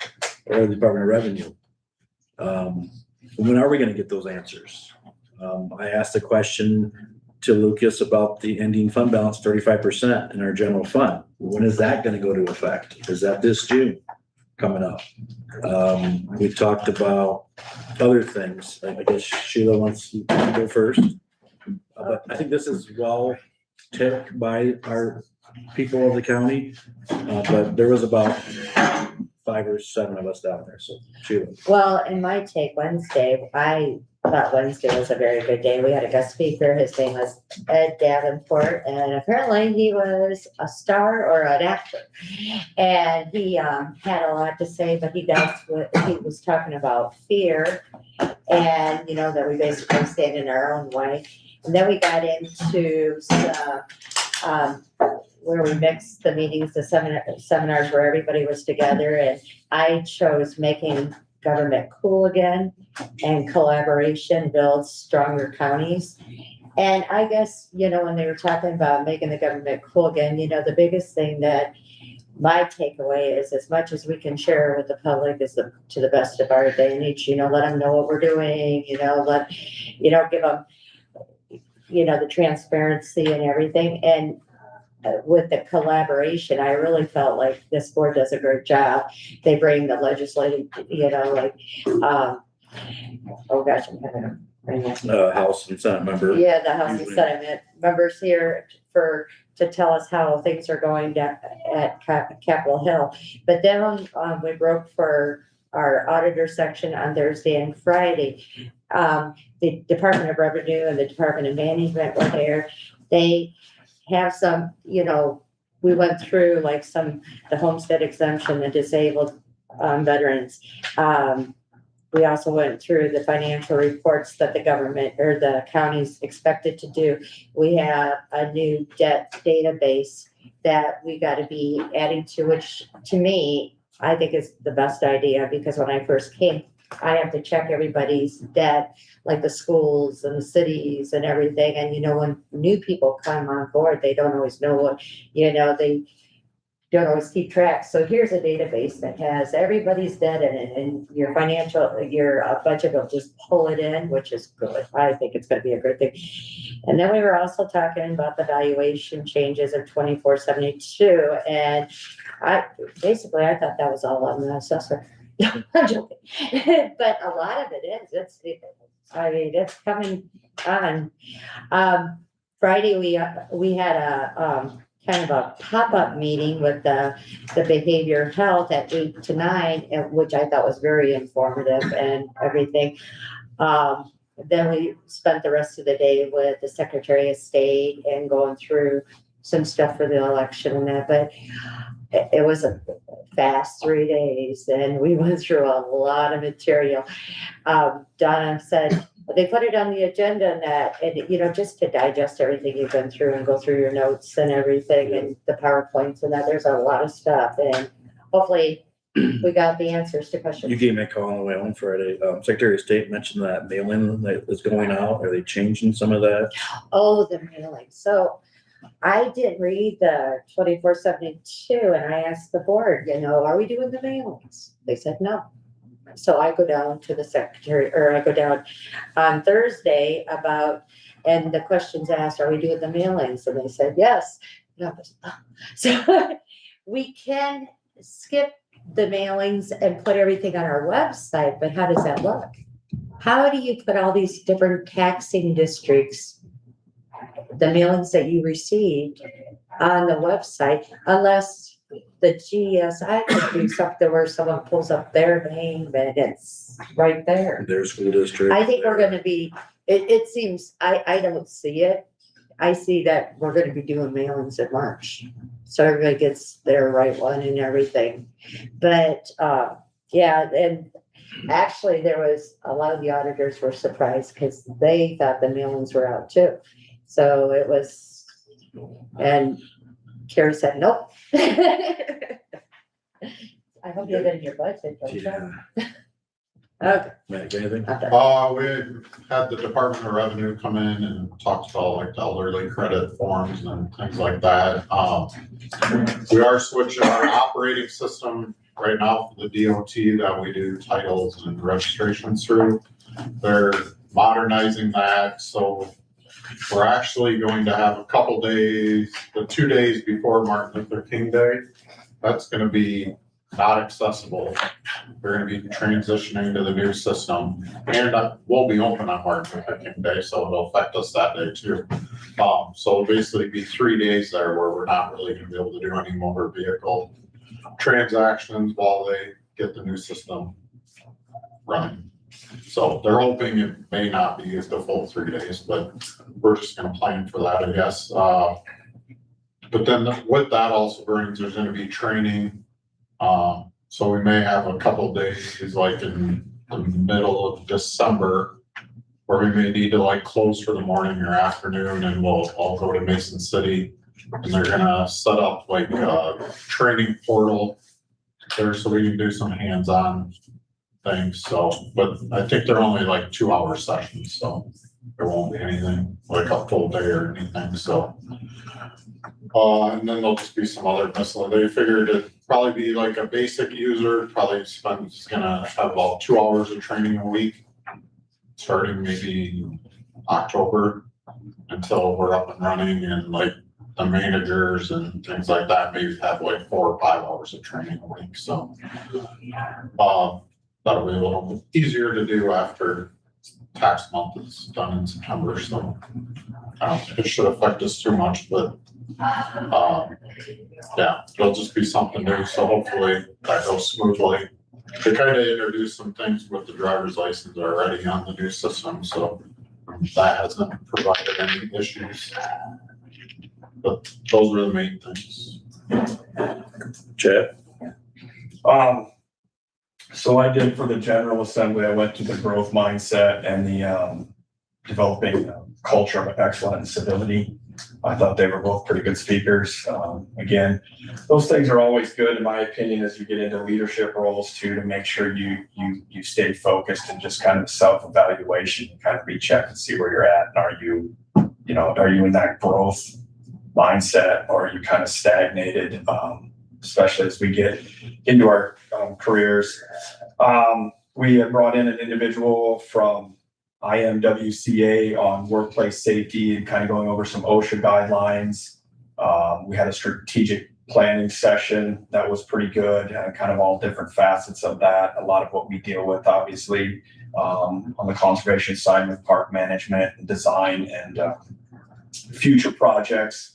or the Department of Revenue. when are we gonna get those answers? I asked a question to Lucas about the ending fund balance, 35% in our general fund. When is that gonna go to effect? Is that this June coming up? We talked about other things. I guess Sheila wants to go first. But I think this is well tipped by our people of the county. But there was about 5 or 7 of us down there, so Sheila. Well, in my take, Wednesday, I thought Wednesday was a very good day. We had a guest speaker. His name was Ed Davenport, and apparently he was a star or an actor. And he had a lot to say, but he was talking about fear and, you know, that we basically stand in our own way. And then we got into some, where we mixed the meetings, the seminars where everybody was together, and I chose making government cool again and collaboration builds stronger counties. And I guess, you know, when they were talking about making the government cool again, you know, the biggest thing that my takeaway is as much as we can share with the public is to the best of our advantage, you know, let them know what we're doing, you know, give them, you know, the transparency and everything. And with the collaboration, I really felt like this board does a great job. They bring the legislative, you know, like, oh gosh, I'm having a brain. House and Senate member. Yeah, the House and Senate members here to tell us how things are going down at Capitol Hill. But then we broke for our auditor section on Thursday and Friday. The Department of Revenue and the Department of Management were there. They have some, you know, we went through like the homestead exemption, the disabled veterans. We also went through the financial reports that the government or the county's expected to do. We have a new debt database that we got to be adding to, which to me, I think is the best idea, because when I first came, I have to check everybody's debt, like the schools and the cities and everything. And, you know, when new people come on board, they don't always know what, you know, they don't always keep track. So here's a database that has everybody's debt in it, and your budget will just pull it in, which is good. I think it's going to be a good thing. And then we were also talking about the valuation changes of 2472. And I thought that was all on the assessor. I'm joking. But a lot of it is, it's coming on. Friday, we had a, kind of a pop-up meeting with the behavior health at 8 to 9, which I thought was very informative and everything. Then we spent the rest of the day with the Secretary of State and going through some stuff for the election and that, but it was a fast 3 days and we went through a lot of material. Donna said, they put it on the agenda and you know, just to digest everything you've been through and go through your notes and everything and the PowerPoints and that, there's a lot of stuff, and hopefully we got the answers to questions. You gave me a call on the way home Friday. Secretary of State mentioned that mailing that is going out. Are they changing some of that? Oh, the mailing. So I did read the 2472 and I asked the board, you know, are we doing the mailings? They said no. So I go down to the secretary, or I go down on Thursday and the questions asked, are we doing the mailings? And they said, yes. So we can skip the mailings and put everything on our website, but how does that look? How do you put all these different taxing districts, the mailings that you received on the website, unless the GSI could do something where someone pulls up their name and it's right there. Their school district. I think we're gonna be, it seems, I don't see it. I see that we're gonna be doing mailings in March. So everybody gets their right one and everything. But yeah, and actually there was a lot of the auditors were surprised because they thought the mailings were out too. So it was, and Carrie said, nope. I hope you have it in your budget. Don't you? Yeah. Okay. Matt, anything? I'm done. We had the Department of Revenue come in and talked about like the elderly credit forms and things like that. We are switching our operating system right now for the DOT that we do titles and registrations through. They're modernizing that, so we're actually going to have a couple days, the 2 days before Martin Luther King Day, that's gonna be not accessible. We're gonna be transitioning to the new system, and we'll be open on Martin Luther King Day, so it'll affect us that day too. So it'll basically be 3 days there where we're not really gonna be able to do any motor vehicle transactions while they get the new system running. So they're hoping it may not be the full 3 days, but we're just gonna plan for that, I guess. But then what that also brings, there's gonna be training. So we may have a couple days like in the middle of December where we may need to like close for the morning or afternoon, and we'll all go to Mason City. And they're gonna set up like a training portal there so we can do some hands-on things. So, but I think they're only like 2-hour sessions, so there won't be anything like a full day or anything, so. And then there'll just be some other miscellaneous. They figured it'd probably be like a basic user, probably gonna have about 2 hours of training a week, starting maybe October until we're up and running, and like the managers and things like that, maybe have like 4 or 5 hours of training a week, so. That'll be a little easier to do after tax month is done in September, so. I don't think it should affect us too much, but yeah, it'll just be something new, so hopefully that goes smoothly. They kind of introduced some things with the driver's license already on the new system, so that hasn't provided any issues. But those are the main things. Chad? So I did for the General Assembly, I went to the growth mindset and the developing culture of excellence and civility. I thought they were both pretty good speakers. Again, those things are always good, in my opinion, as you get into leadership roles too, to make sure you stay focused and just kind of self-evaluation and kind of recheck and see where you're at. And are you in that growth mindset, or are you kind of stagnated? Especially as we get into our careers. We had brought in an individual from IMWCA on workplace safety and kind of going over some OSHA guidelines. We had a strategic planning session that was pretty good, and kind of all different facets of that. A lot of what we deal with, obviously, on the conservation side with park management and design and future projects.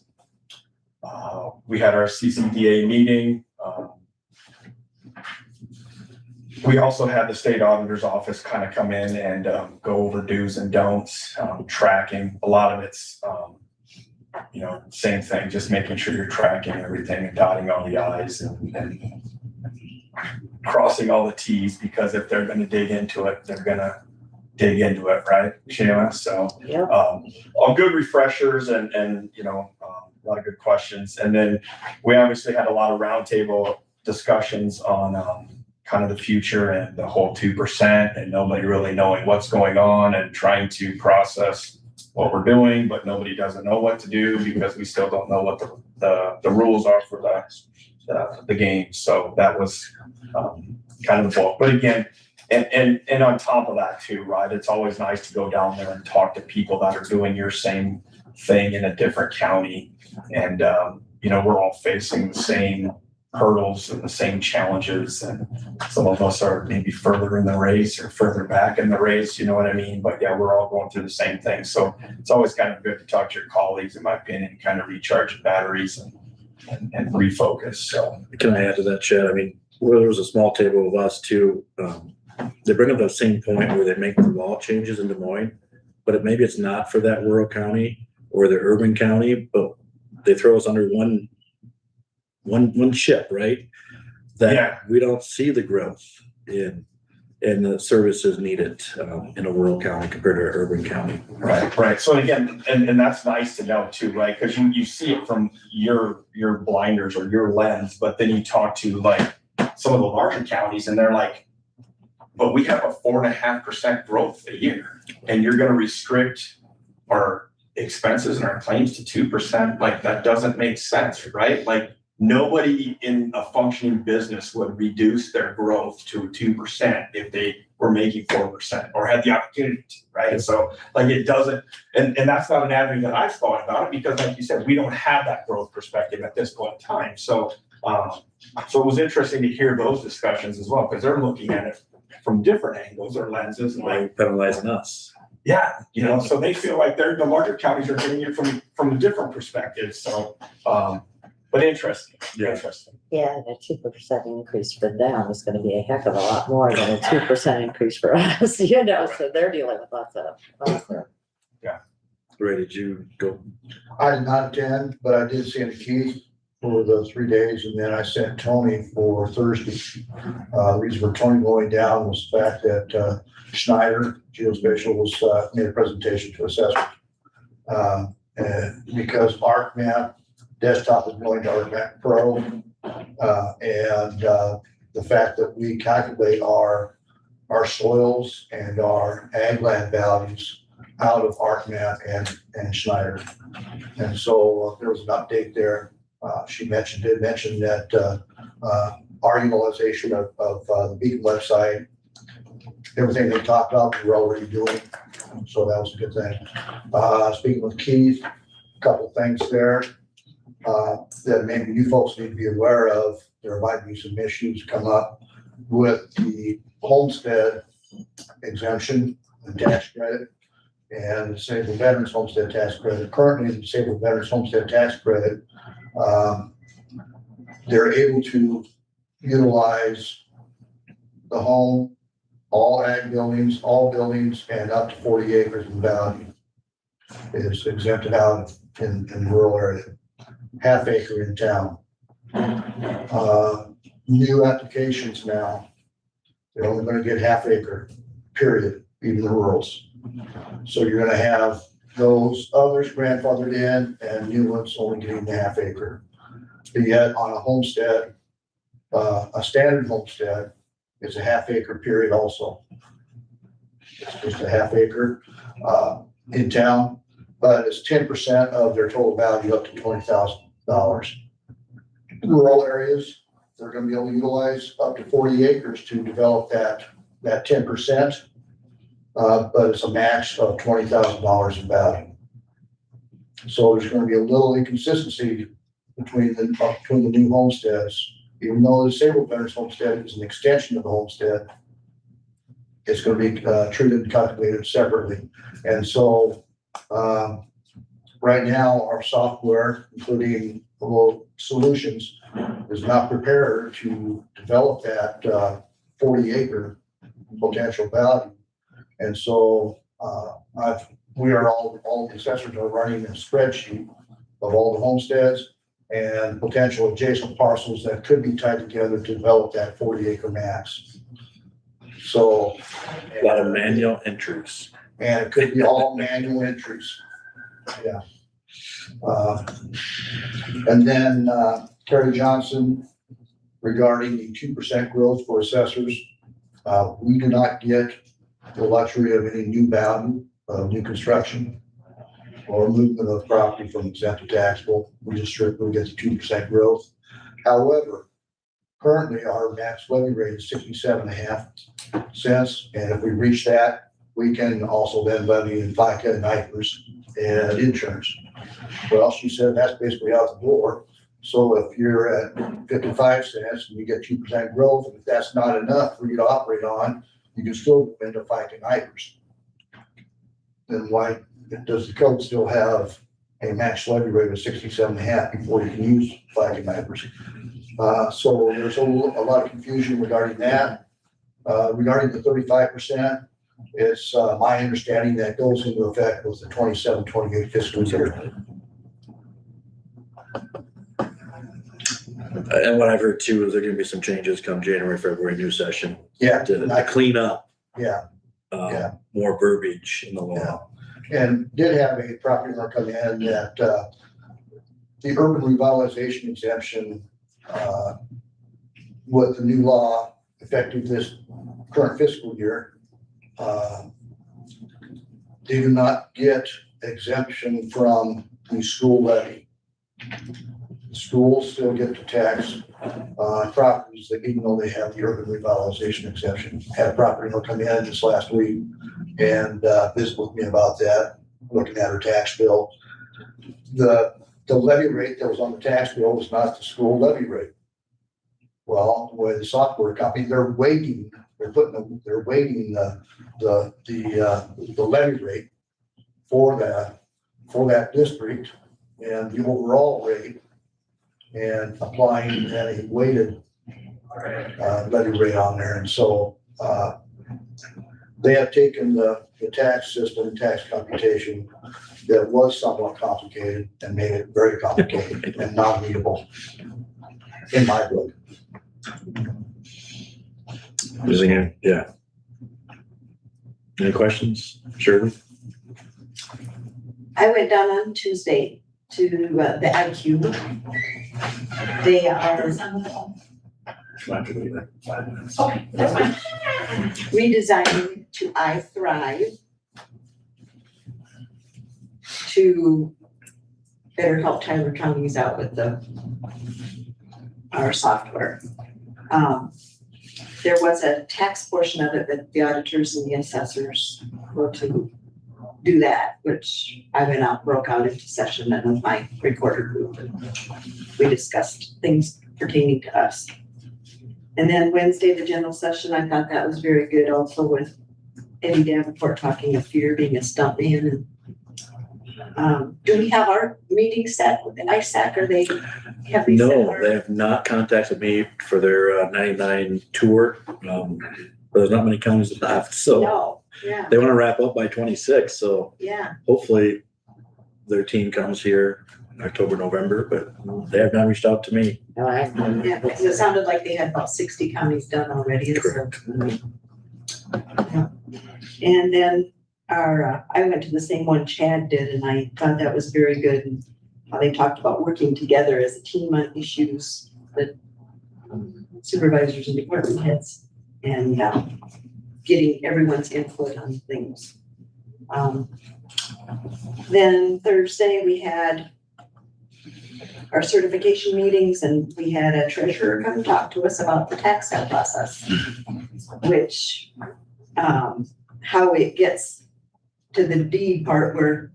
We had our CCDA meeting. We also had the state auditor's office kind of come in and go over do's and don'ts, tracking. A lot of it's, same thing, just making sure you're tracking everything and dotting all the I's and crossing all the T's, because if they're going to dig into it, they're going to dig into it, right, Shayla? So Yep. All good refreshers and a lot of good questions. And then we obviously had a lot of roundtable discussions on kind of the future and the whole 2% and nobody really knowing what's going on and trying to process what we're doing, but nobody doesn't know what to do because we still don't know what the rules are for the game. So that was kind of the bulk. But again, and on top of that too, right, it's always nice to go down there and talk to people that are doing your same thing in a different county. And, we're all facing the same hurdles and the same challenges. And some of us are maybe further in the race or further back in the race, you know what I mean? But yeah, we're all going through the same thing. So it's always kind of good to talk to your colleagues, in my opinion, kind of recharge batteries and refocus. So Can I add to that, Chad? I mean, there was a small table of us too. They bring up the same point where they make the law changes in Des Moines, but maybe it's not for that rural county or the urban county, but they throw us under one ship, right? That we don't see the growth in the services needed in a rural county compared to an urban county. Right. So again, and that's nice to know too, right? Because you see it from your blinders or your lens, but then you talk to like some of the larger counties and they're like, but we have a 4.5% growth a year, and you're going to restrict our expenses and our claims to 2%. Like that doesn't make sense, right? Like nobody in a functioning business would reduce their growth to 2% if they were making 4% or had the opportunity to, right? And so like it doesn't, and that's not an avenue that I've thought about it because like you said, we don't have that growth perspective at this point in time. So it was interesting to hear those discussions as well, because they're looking at it from different angles or lenses and like, Like penalizing us. yeah, you know, so they feel like the larger counties are getting it from a different perspective. So, but interesting, Yeah. interesting. Yeah, and a 2% increase for them is gonna be a heck of a lot more than a 2% increase for us, you know, so they're dealing with lots of. Ray, did you go? I did not attend, but I did send Keith for the 3 days, and then I sent Tony for Thursday. The reason for Tony going down was the fact that Schneider, geospatial, was made a presentation to assessors. And because ArcMap desktop is going to ArcMap Pro, and the fact that we calculate our soils and our ag land values out of ArcMap and Schneider. And so there was an update there. She did mention that our utilization of the Beacon website, everything they talked about, we were already doing. So that was a good thing. Speaking with Keith, a couple things there that maybe you folks need to be aware of. There might be some issues come up with the homestead exemption and tax credit and the disabled veterans homestead tax credit. Currently, the disabled veterans homestead tax credit, they're able to utilize the home, all ag buildings, all buildings, and up to 40 acres in value is exempted out in the rural area, half acre in town. New applications now, they're only gonna get half acre, period, even the rurals. So you're gonna have those others grandfathered in and new ones only getting the half acre. But yet on a homestead, a standard homestead is a half acre period also. It's just a half acre in town, but it's 10% of their total value up to $20,000. Rural areas, they're gonna be able to utilize up to 40 acres to develop that 10%. But it's a max of $20,000 in value. So there's gonna be a little inconsistency between the new homesteads. Even though the disabled veterans homestead is an extension of the homestead, it's gonna be treated and calculated separately. And so right now, our software, including the solutions, is not prepared to develop that 40 acre potential value. And so all the assessors are running a spreadsheet of all the homesteads and potential adjacent parcels that could be tied together to develop that 40 acre max. So. A lot of manual entries. And it could be all manual entries. Yeah. And then Terry Johnson, regarding the 2% growth for assessors, we do not get the luxury of any new value of new construction or movement of property from exempt to taxable. We just strictly get the 2% growth. However, currently our max levy rate is 67.5 cents. And if we reach that, we can also then levy in FICA and IFRS and insurance. Well, she said that's basically out the door. So if you're at 55 cents and you get 2% growth, and if that's not enough for you to operate on, you can still go into FICA and IFRS. Then why does the code still have a max levy rate of 67.5 before you can use FICA and IFRS? So there's a lot of confusion regarding that. Regarding the 35%, it's my understanding that goes into effect with the 27-28 fiscal year. And what I've heard too is there gonna be some changes come January, February, new session Yeah. to clean up. Yeah. Yeah. More verbiage in the law. And did have a property owner come in that the urban revitalization exemption with the new law effective this current fiscal year, they do not get exemption from the school levy. Schools still get to tax, properties that even though they have the urban revitalization exception. Had a property owner come in just last week and, visit with me about that, looking at her tax bill. The levy rate that was on the tax bill was not the school levy rate. Well, the way the software company, they're weighting the levy rate for that district and the overall rate and applying a weighted levy rate on there. And so they have taken the tax system, tax computation that was somewhat complicated and made it very complicated and not readable in my book. Yeah. Any questions? Shirley? I went down on Tuesday to the IQ. They are Okay, that's fine. redesigning to I Thrive to better help Tyler counties out with our software. There was a tax portion of it that the auditors and the assessors were to do that, which I went out, broke out into session and with my recorder group, and we discussed things pertaining to us. And then Wednesday, the general session, I thought that was very good also with Eddie Davenport talking of fear being a stunt man. And do we have our meeting set with the ISAC, or have they set No, our- they have not contacted me for their 99 tour. There's not many counties left, so No, yeah, they want to wrap up by 26. So yeah, hopefully their team comes here October, November, but they have not reached out to me. No, yeah, because it sounded like they had about 60 counties done already. And so- Correct. Yeah. And then I went to the same one Chad did, and I thought that was very good. And how they talked about working together as a team on issues that supervisors and department heads, and getting everyone's input on things. Then Thursday, we had our certification meetings, and we had a treasurer come talk to us about the tax sale process, which, how it gets to the deed part where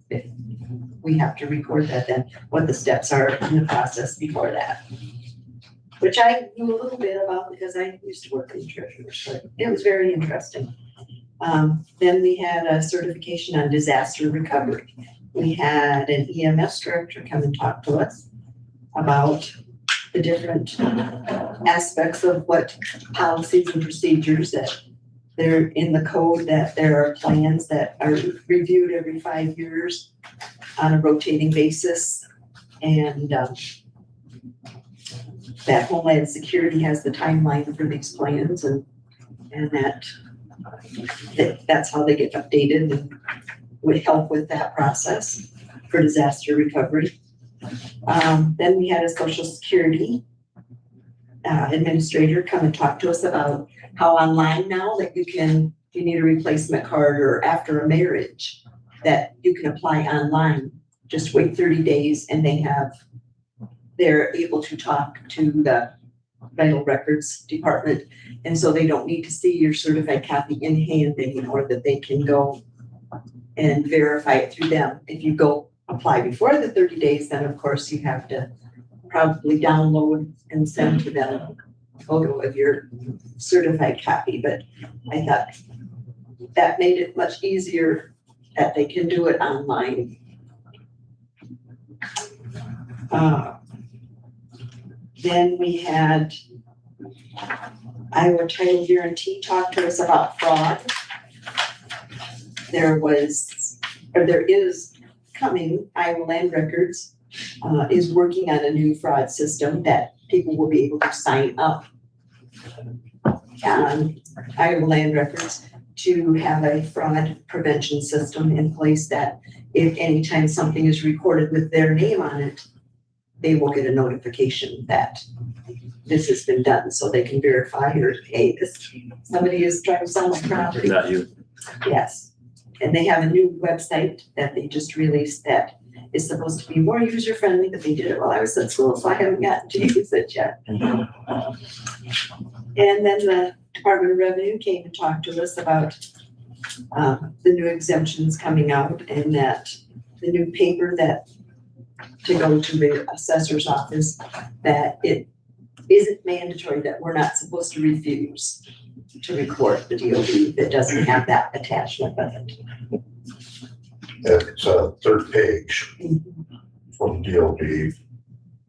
we have to record that, then what the steps are in the process before that. Which I knew a little bit about because I used to work in treasurers, but it was very interesting. Then we had a certification on disaster recovery. We had an EMS director come and talk to us about the different aspects of what policies and procedures that they're in the code, that there are plans that are reviewed every 5 years on a rotating basis. And that Homeland Security has the timeline for these plans, and that's how they get updated and would help with that process for disaster recovery. Then we had a Social Security administrator come and talk to us about how online now that you need a replacement card or after a marriage, that you can apply online. Just wait 30 days and they're able to talk to the vital records department. And so they don't need to see your certified copy in hand anymore, that they can go and verify it through them. If you go apply before the 30 days, then of course you have to probably download and send to them a photo of your certified copy. But I thought that made it much easier that they can do it online. Then we had Iowa Title Guarantee talk to us about fraud. There is coming, Iowa Land Records is working on a new fraud system that people will be able to sign up on Iowa Land Records to have a fraud prevention system in place, that if anytime something is recorded with their name on it, they will get a notification that this has been done, so they can verify, or, hey, somebody is trying to sell my property. Not you. Yes, and they have a new website that they just released that is supposed to be more user-friendly, but they did it while I was at school, so I haven't gotten to use it yet. And then the Department of Revenue came and talked to us about the new exemptions coming out, and that the new paper that to go to the assessor's office, that it isn't mandatory, that we're not supposed to refuse to record the DOB that doesn't have that attachment with it. It's a third page from the DOB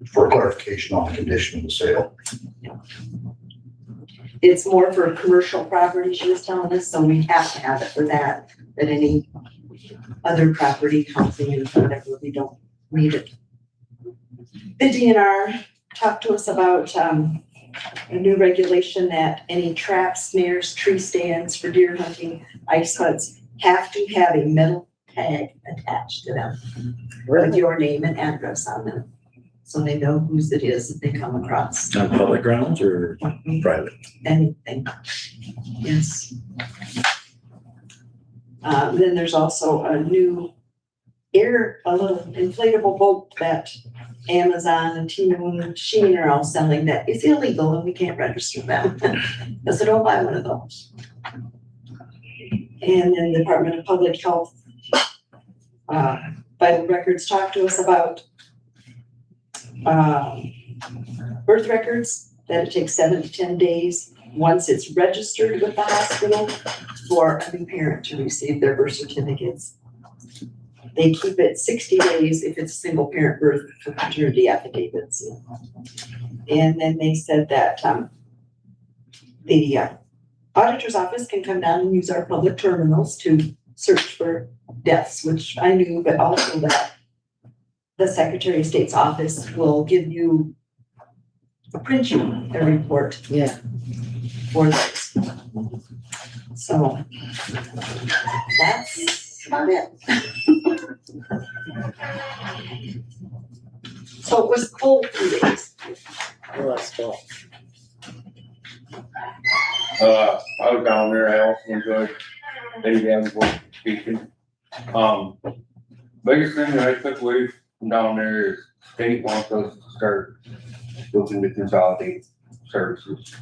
for clarification on the condition of the sale. It's more for commercial property, she was telling us, so we have to have it for that, but any other property, housing and whatever, we don't need it. The DNR talked to us about a new regulation that any traps, snares, tree stands for deer hunting, ice huts have to have a metal tag attached to them with your name and address on them, so they know whose it is that they come across. On public grounds or private? Anything, yes. Then there's also a new a little inflatable boat that Amazon and Temu and Shein are all selling that is illegal and we can't register them. So don't buy one of those. And then the Department of Public Health, Vital Records talked to us about birth records, that it takes 7 to 10 days once it's registered with the hospital for a new parent to receive their birth certificates. They keep it 60 days if it's a single parent birth for paternity affidavits. And then they said that the auditor's office can come down and use our public terminals to search for deaths, which I knew, but also that the Secretary of State's office will give you print you a report. Yeah. For this. So that's about it. So it was cold 2 days. Well, that's cool. I was down there, I also enjoyed Lady Davenport speaking. Biggest thing that I took away from down there is state wants us to start looking to consolidate services.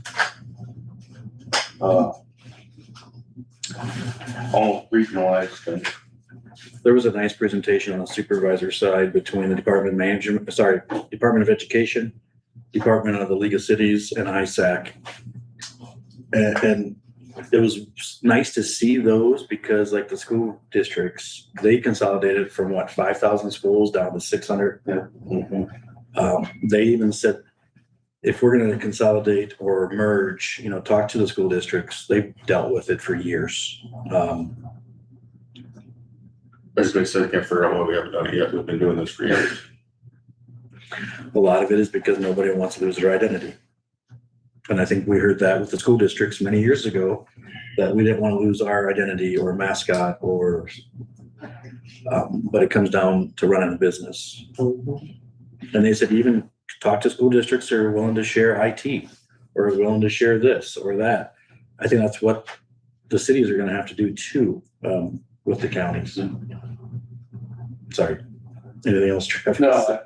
Almost regionalized things. There was a nice presentation on the supervisor side between the Department of Education, Department of the League of Cities and ISAC. And it was nice to see those because like the school districts, they consolidated from 5,000 schools down to 600. Yeah. They even said, if we're going to consolidate or merge, talk to the school districts. They've dealt with it for years. Basically, so I can't figure out why we haven't done it yet. We've been doing this for years. A lot of it is because nobody wants to lose their identity. And I think we heard that with the school districts many years ago, that we didn't want to lose our identity or mascot but it comes down to running a business. And they said, even talk to school districts that are willing to share IT or willing to share this or that. I think that's what the cities are going to have to do too, with the counties. Sorry. Anything else, Travis? No.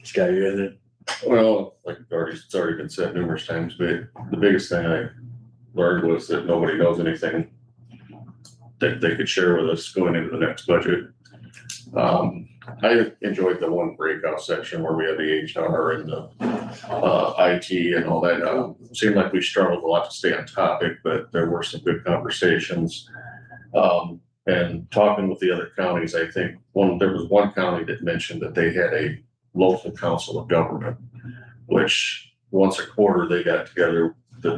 Scott, you in it? Well, like it's already been said numerous times, but the biggest thing I learned was that nobody knows anything that they could share with us going into the next budget. I enjoyed the one breakout section where we had the HR and the IT and all that. Seemed like we struggled a lot to stay on topic, but there were some good conversations. And talking with the other counties, I think there was one county that mentioned that they had a local council of government, which once a quarter they got together,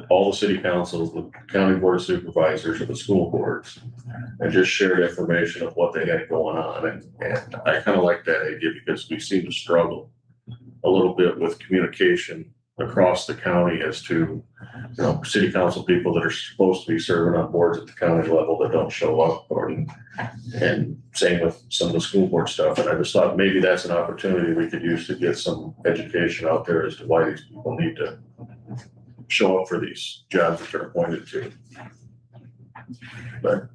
all the city councils, the county board of supervisors, and the school boards, and just shared information of what they had going on. And I kind of like that idea because we seem to struggle a little bit with communication across the county as to, city council people that are supposed to be serving on boards at the county level that don't show up, and same with some of the school board stuff. And I just thought maybe that's an opportunity we could use to get some education out there as to why these people need to show up for these jobs that they're appointed to. But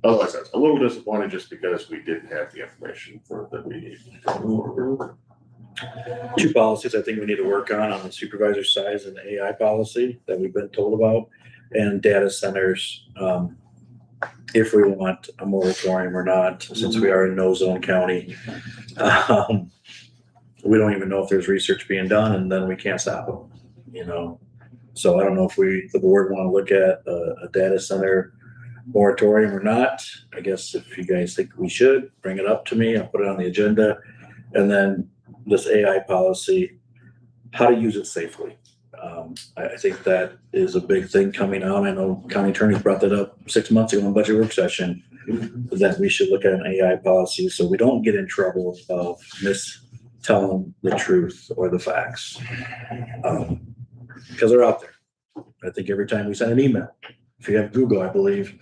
otherwise, I was a little disappointed just because we didn't have the information for that we need. Two policies I think we need to work on the supervisor side is an AI policy that we've been told about, and data centers, if we want a moratorium or not, since we are in no zone county. We don't even know if there's research being done, and then we can't stop them, you know? So I don't know if the board want to look at a data center moratorium or not. I guess if you guys think we should, bring it up to me, I'll put it on the agenda. And then this AI policy, how to use it safely. I think that is a big thing coming out. I know county attorneys brought that up 6 months ago in budget work session, that we should look at an AI policy so we don't get in trouble of telling the truth or the facts. Because they're out there. I think every time we send an email, if you have Google, I believe,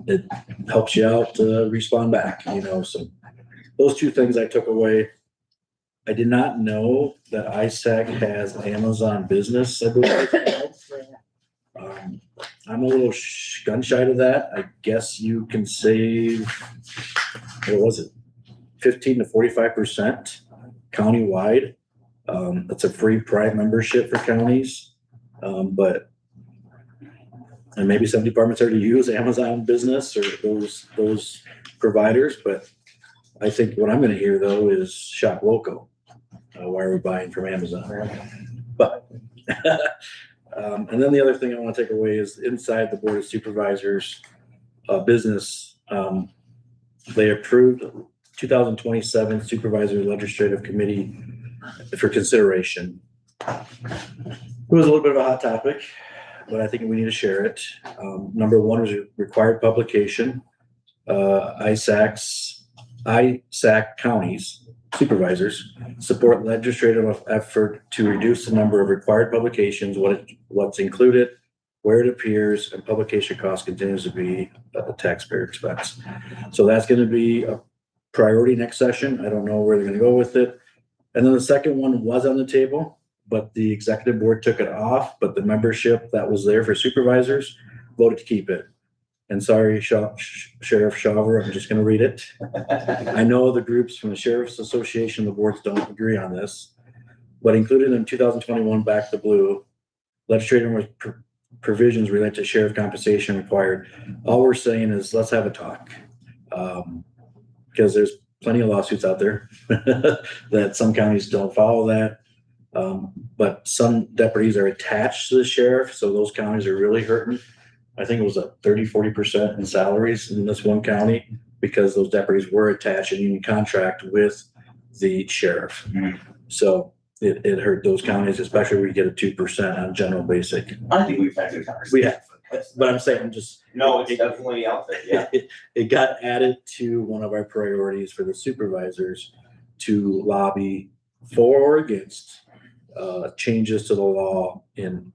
it helps you out to respond back, you know. So those two things I took away. I did not know that ISAC has Amazon Business, I believe. I'm a little gun shy to that. I guess you can save, what was it, 15 to 45% countywide. That's a free Prime membership for counties. And maybe some departments already use Amazon Business or those providers, but I think what I'm gonna hear though is shop local. Why are we buying from Amazon? But, and then the other thing I want to take away is inside the Board of Supervisors business, they approved 2027 Supervisor Legislative Committee for consideration. It was a little bit of a hot topic, but I think we need to share it. Number one was required publication. ISAC counties supervisors support legislative effort to reduce the number of required publications, what's included, where it appears, and publication cost continues to be a taxpayer expense. So that's going to be a priority next session. I don't know where they're going to go with it. And then the second one was on the table, but the executive board took it off, but the membership that was there for supervisors voted to keep it. And sorry, Sheriff Shaver, I'm just going to read it. I know the groups from the Sheriff's Association, the boards don't agree on this, but included in 2021 Back to Blue, legislative provisions related to sheriff compensation required. All we're saying is let's have a talk. Because there's plenty of lawsuits out there that some counties don't follow that. But some deputies are attached to the sheriff, so those counties are really hurting. I think it was a 30-40% in salaries in this one county because those deputies were attached in union contract with the sheriff. So it hurt those counties, especially where you get a 2% on general basic. I think we've had good conversations. We have, but I'm saying No, it's definitely out there, yeah. It got added to one of our priorities for the supervisors to lobby for or against changes to the law in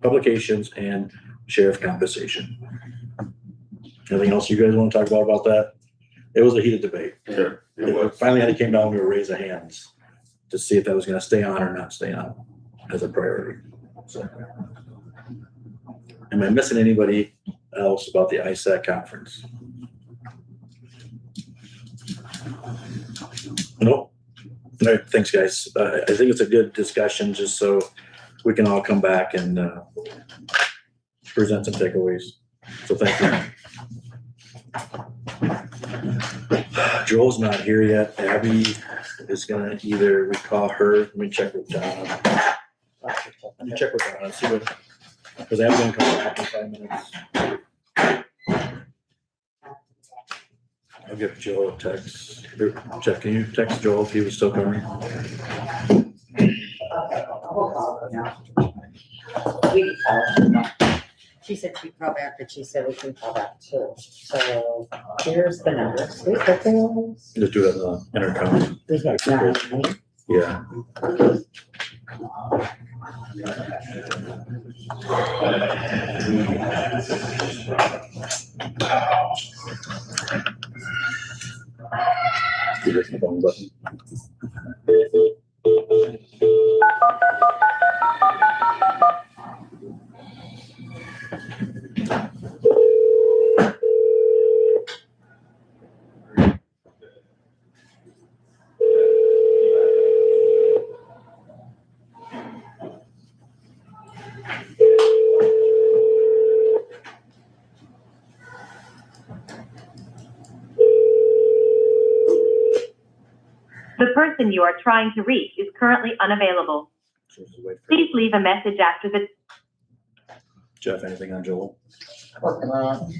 publications and sheriff compensation. Anything else you guys want to talk about that? It was a heated debate. Sure. It finally had to came down to a raise of hands to see if that was going to stay on or not stay on as a priority. So, am I missing anybody else about the ISAC conference? Nope. All right, thanks, guys. I think it's a good discussion, just so we can all come back and present some takeaways. So thank you. Joel's not here yet. Abby is gonna either recall her. Let me check with Donna. Let me check with Donna, see what, because Abby's gonna come back in 5 minutes. I'll give Joel a text. Jeff, can you text Joel if he was still coming? She said she'd call back, but she said we can call back too. So here's the number. We put those. Just do it on the intercom. We have 9, right? Yeah. You hit the phone button. person you are trying to reach is currently unavailable. So just wait for- Please leave a message after the. Jeff, anything on Joel? Working on.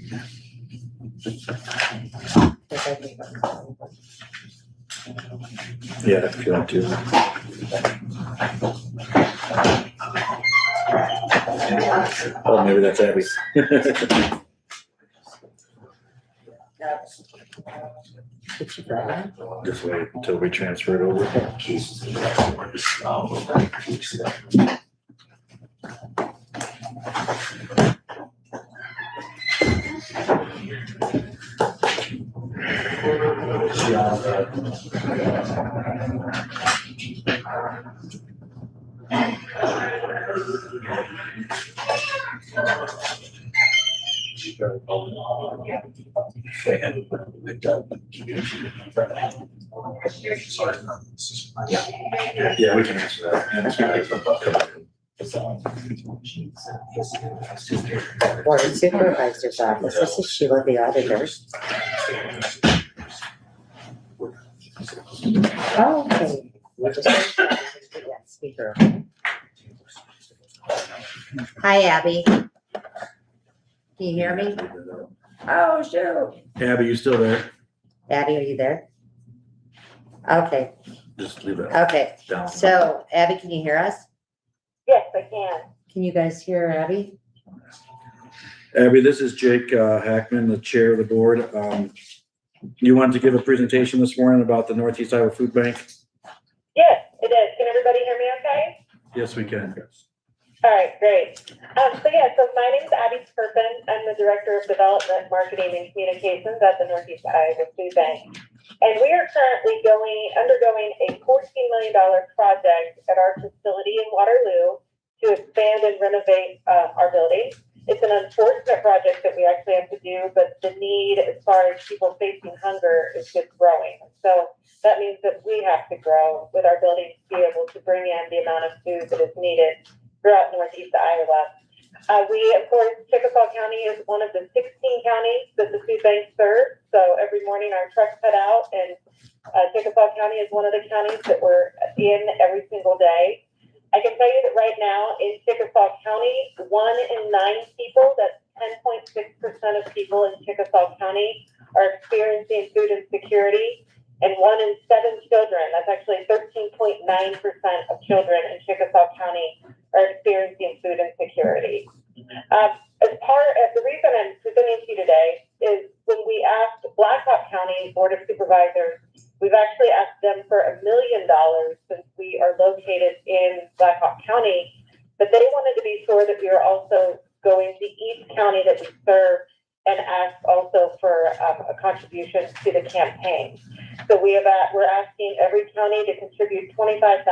Yeah, if you want to. Oh, maybe that's Abby. Just wait until we transfer it over. Yeah, we can answer that. Board of Supervisors office, this is Sheila, the auditor. Oh, okay. We just- yeah, speaker. Hi, Abby. Can you hear me? Oh, shoot. Abby, you still there? Abby, are you there? Okay, Just leave it okay. down. So Abby, can you hear us? Yes, I can. Can you guys hear Abby? Abby, this is Jake Hackman, the chair of the board. You wanted to give a presentation this morning about the Northeast Iowa Food Bank? Yes, it is. Can everybody hear me okay? Yes, we can. All right, great. So my name is Abby Turpin. I'm the Director of Development, Marketing, and Communications at the Northeast Iowa Food Bank. And we are currently undergoing a $14 million project at our facility in Waterloo to expand and renovate our building. It's an unfortunate project that we actually have to do, but the need as far as people facing hunger is just growing. So that means that we have to grow with our building to be able to bring in the amount of food that is needed throughout Northeast Iowa. Of course, Chickasaw County is one of the 16 counties that the food bank serves. So every morning our trucks head out, and Chickasaw County is one of the counties that we're in every single day. I can tell you that right now in Chickasaw County, 1 in 9 people, that's 10.6% of people in Chickasaw County, are experiencing food insecurity. And 1 in 7 children, that's actually 13.9% of children in Chickasaw County, are experiencing food insecurity. The reason I'm presenting to you today is when we asked Blackhawk County Board of Supervisors, we've actually asked them for $1 million since we are located in Blackhawk County, but they wanted to be sure that we are also going to each county that we serve and ask also for a contribution to the campaign. So we're asking every county to contribute $25,000.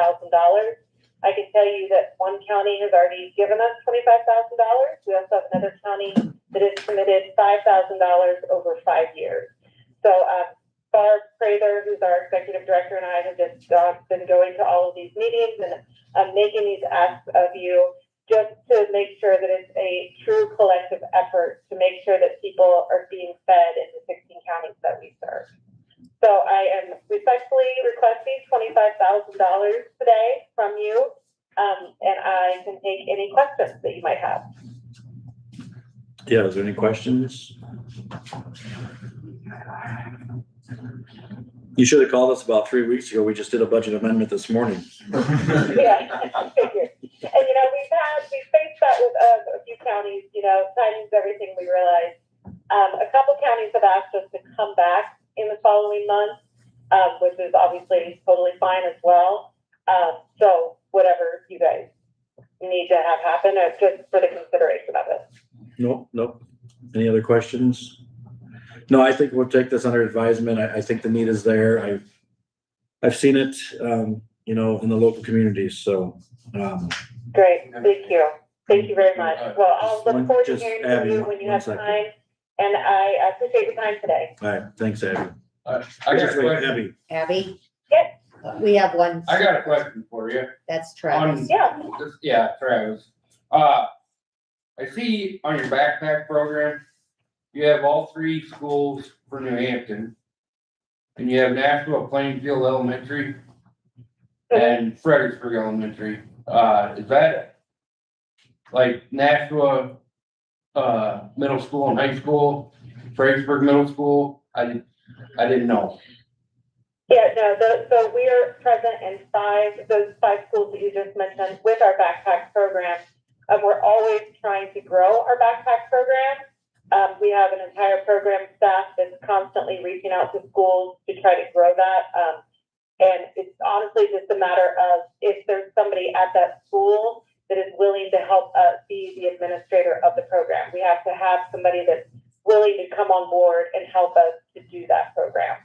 I can tell you that one county has already given us $25,000. We also have another county that has committed $5,000 over 5 years. So Barb Prather, who's our executive director, and I have just been going to all of these meetings and making these asks of you just to make sure that it's a true collective effort to make sure that people are being fed in the 16 counties that we serve. So I am respectfully requesting $25,000 today from you, and I can take any questions that you might have. Yeah, is there any questions? You should have called us about 3 weeks ago. We just did a budget amendment this morning. Yeah, I figured. And we've faced that with a few counties, timing's everything, we realize. A couple counties have asked us to come back in the following month, which is obviously totally fine as well. So whatever you guys need to have happen, or just for the consideration of it. Nope. Any other questions? No, I think we'll take this under advisement. I think the need is there. I've seen it, in the local communities, so. Great, thank you. Thank you very much. Well, I'll look forward to Just hearing Abby, from you when you one have second. time, and I appreciate your time today. All right, thanks, Abby. I got Just a wait, question. Abby. Abby? Yes. We have one. I got a question for you. That's Travis. Yeah. Travis. I see on your backpack program, you have all 3 schools for New Hampton. And you have Nashville Plainfield Elementary. and Fredericksburg Elementary. Is that like Nashua, middle school and high school, Fredericksburg Middle School? I didn't know. Yeah, no, so we are present in those five schools that you just mentioned with our backpack program. We're always trying to grow our backpack program. We have an entire program staff that's constantly reaching out to schools to try to grow that. And it's honestly just a matter of if there's somebody at that school that is willing to help us be the administrator of the program. We have to have somebody that's willing to come on board and help us to do that program.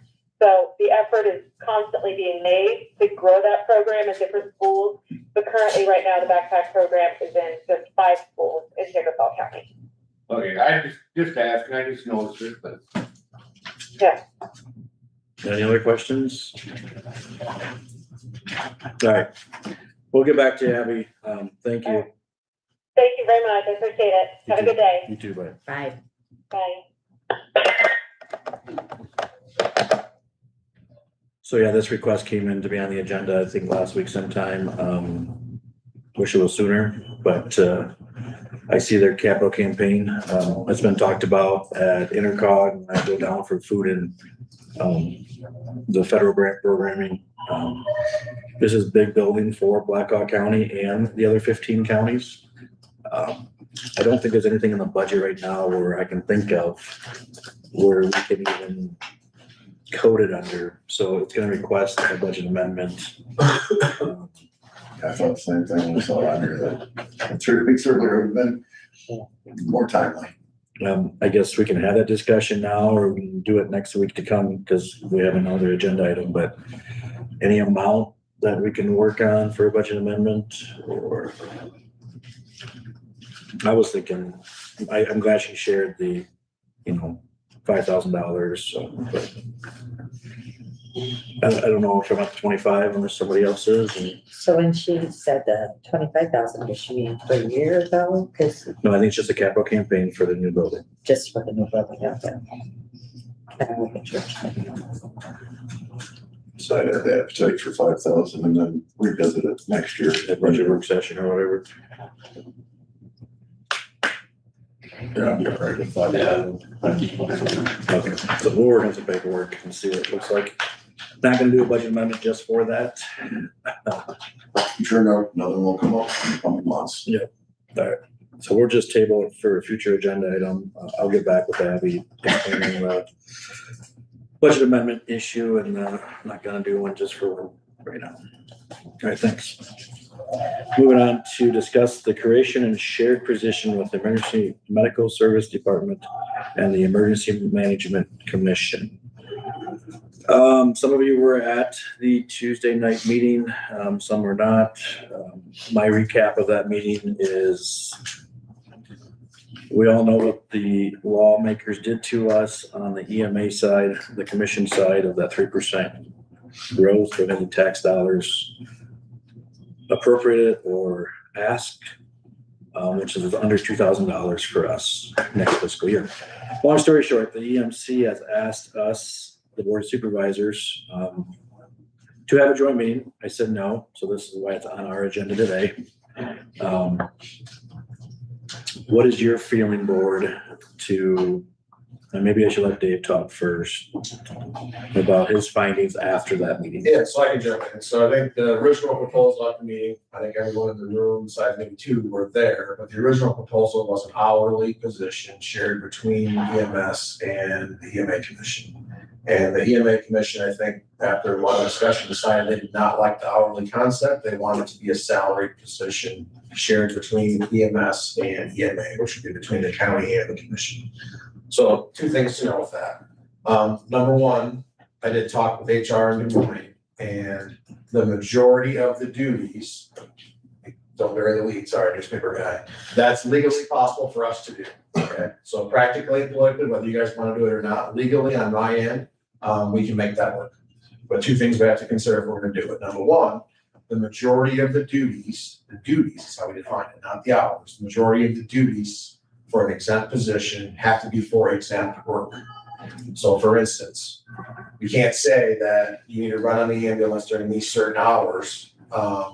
So the effort is constantly being made to grow that program in different schools. But currently, right now, the backpack program is in just 5 schools in Chickasaw County. Okay, I just asked, I just noticed it, but. Yeah. Any other questions? All right, we'll get back to you, Abby. Thank you. Thank you very much. I appreciate it. Have a good day. You too, bye. Bye. Bye. So yeah, this request came in to be on the agenda, I think last week sometime. Wish it was sooner, but I see their capital campaign. It's been talked about at Intercog. I go down for food and the federal grant programming. This is big building for Blackhawk County and the other 15 counties. I don't think there's anything in the budget right now where I can think of where we can even code it under. So it's going to request a budget amendment. I thought the same thing when I saw it here, that 3 weeks earlier would have been more timely. I guess we can have that discussion now, or we can do it next week to come because we have another agenda item, but any amount that we can work on for a budget amendment, or I was thinking, I'm glad she shared the, $5,000. So, but I don't know if I'm up to 25 unless somebody else is. And, So when she said the 25,000, does she mean per year though? Because no, I think it's just a capital campaign for the new building. just for the new building out there. Kind of like a church. So I'd have the appetite for 5,000 and then revisit it next year. At budget work session or whatever. Yeah, I'm all right with 5,000. Okay, so we'll work on some paperwork and see what it looks like. Not gonna do a budget amendment just for that. I'm sure another will come up in the coming months. So we'll just table it for a future agenda item. I'll get back with Abby concerning the budget amendment issue, and I'm not gonna do one just for right now. All right, thanks. Moving on to discuss the creation and shared position with the Emergency Medical Service Department and the Emergency Management Commission. Some of you were at the Tuesday night meeting, some were not. My recap of that meeting is we all know what the lawmakers did to us on the EMA side, the commission side of that 3% growth of any tax dollars appropriated or asked, which is under $2,000 for us next fiscal year. Long story short, the EMC has asked us, the Board of Supervisors, to have a joint meeting. I said no, so this is why it's on our agenda today. What is your feeling, board, and maybe I should let Dave talk first about his findings after that meeting. Yeah, so I can jump in. So I think the original proposal at the meeting, I think everyone in the room, besides maybe 2, were there, but the original proposal was an hourly position shared between EMS and the EMA Commission. And the EMA Commission, I think, after a lot of discussion, decided they did not like the hourly concept. They wanted it to be a salaried position shared between EMS and EMA, which would be between the county and the commission. So 2 things to know with that. Number 1, I did talk with HR in Des Moines, and the majority of the duties, don't bury the lead, sorry, newspaper guy, that's legally possible for us to do. Okay, so practically, politically, whether you guys want to do it or not, legally on my end, we can make that work. But 2 things we have to consider if we're going to do it. Number 1, the majority of the duties is how we define it, not the hours. The majority of the duties for an exempt position have to be for exempt work. So for instance, we can't say that you need to run on the ambulance during these certain hours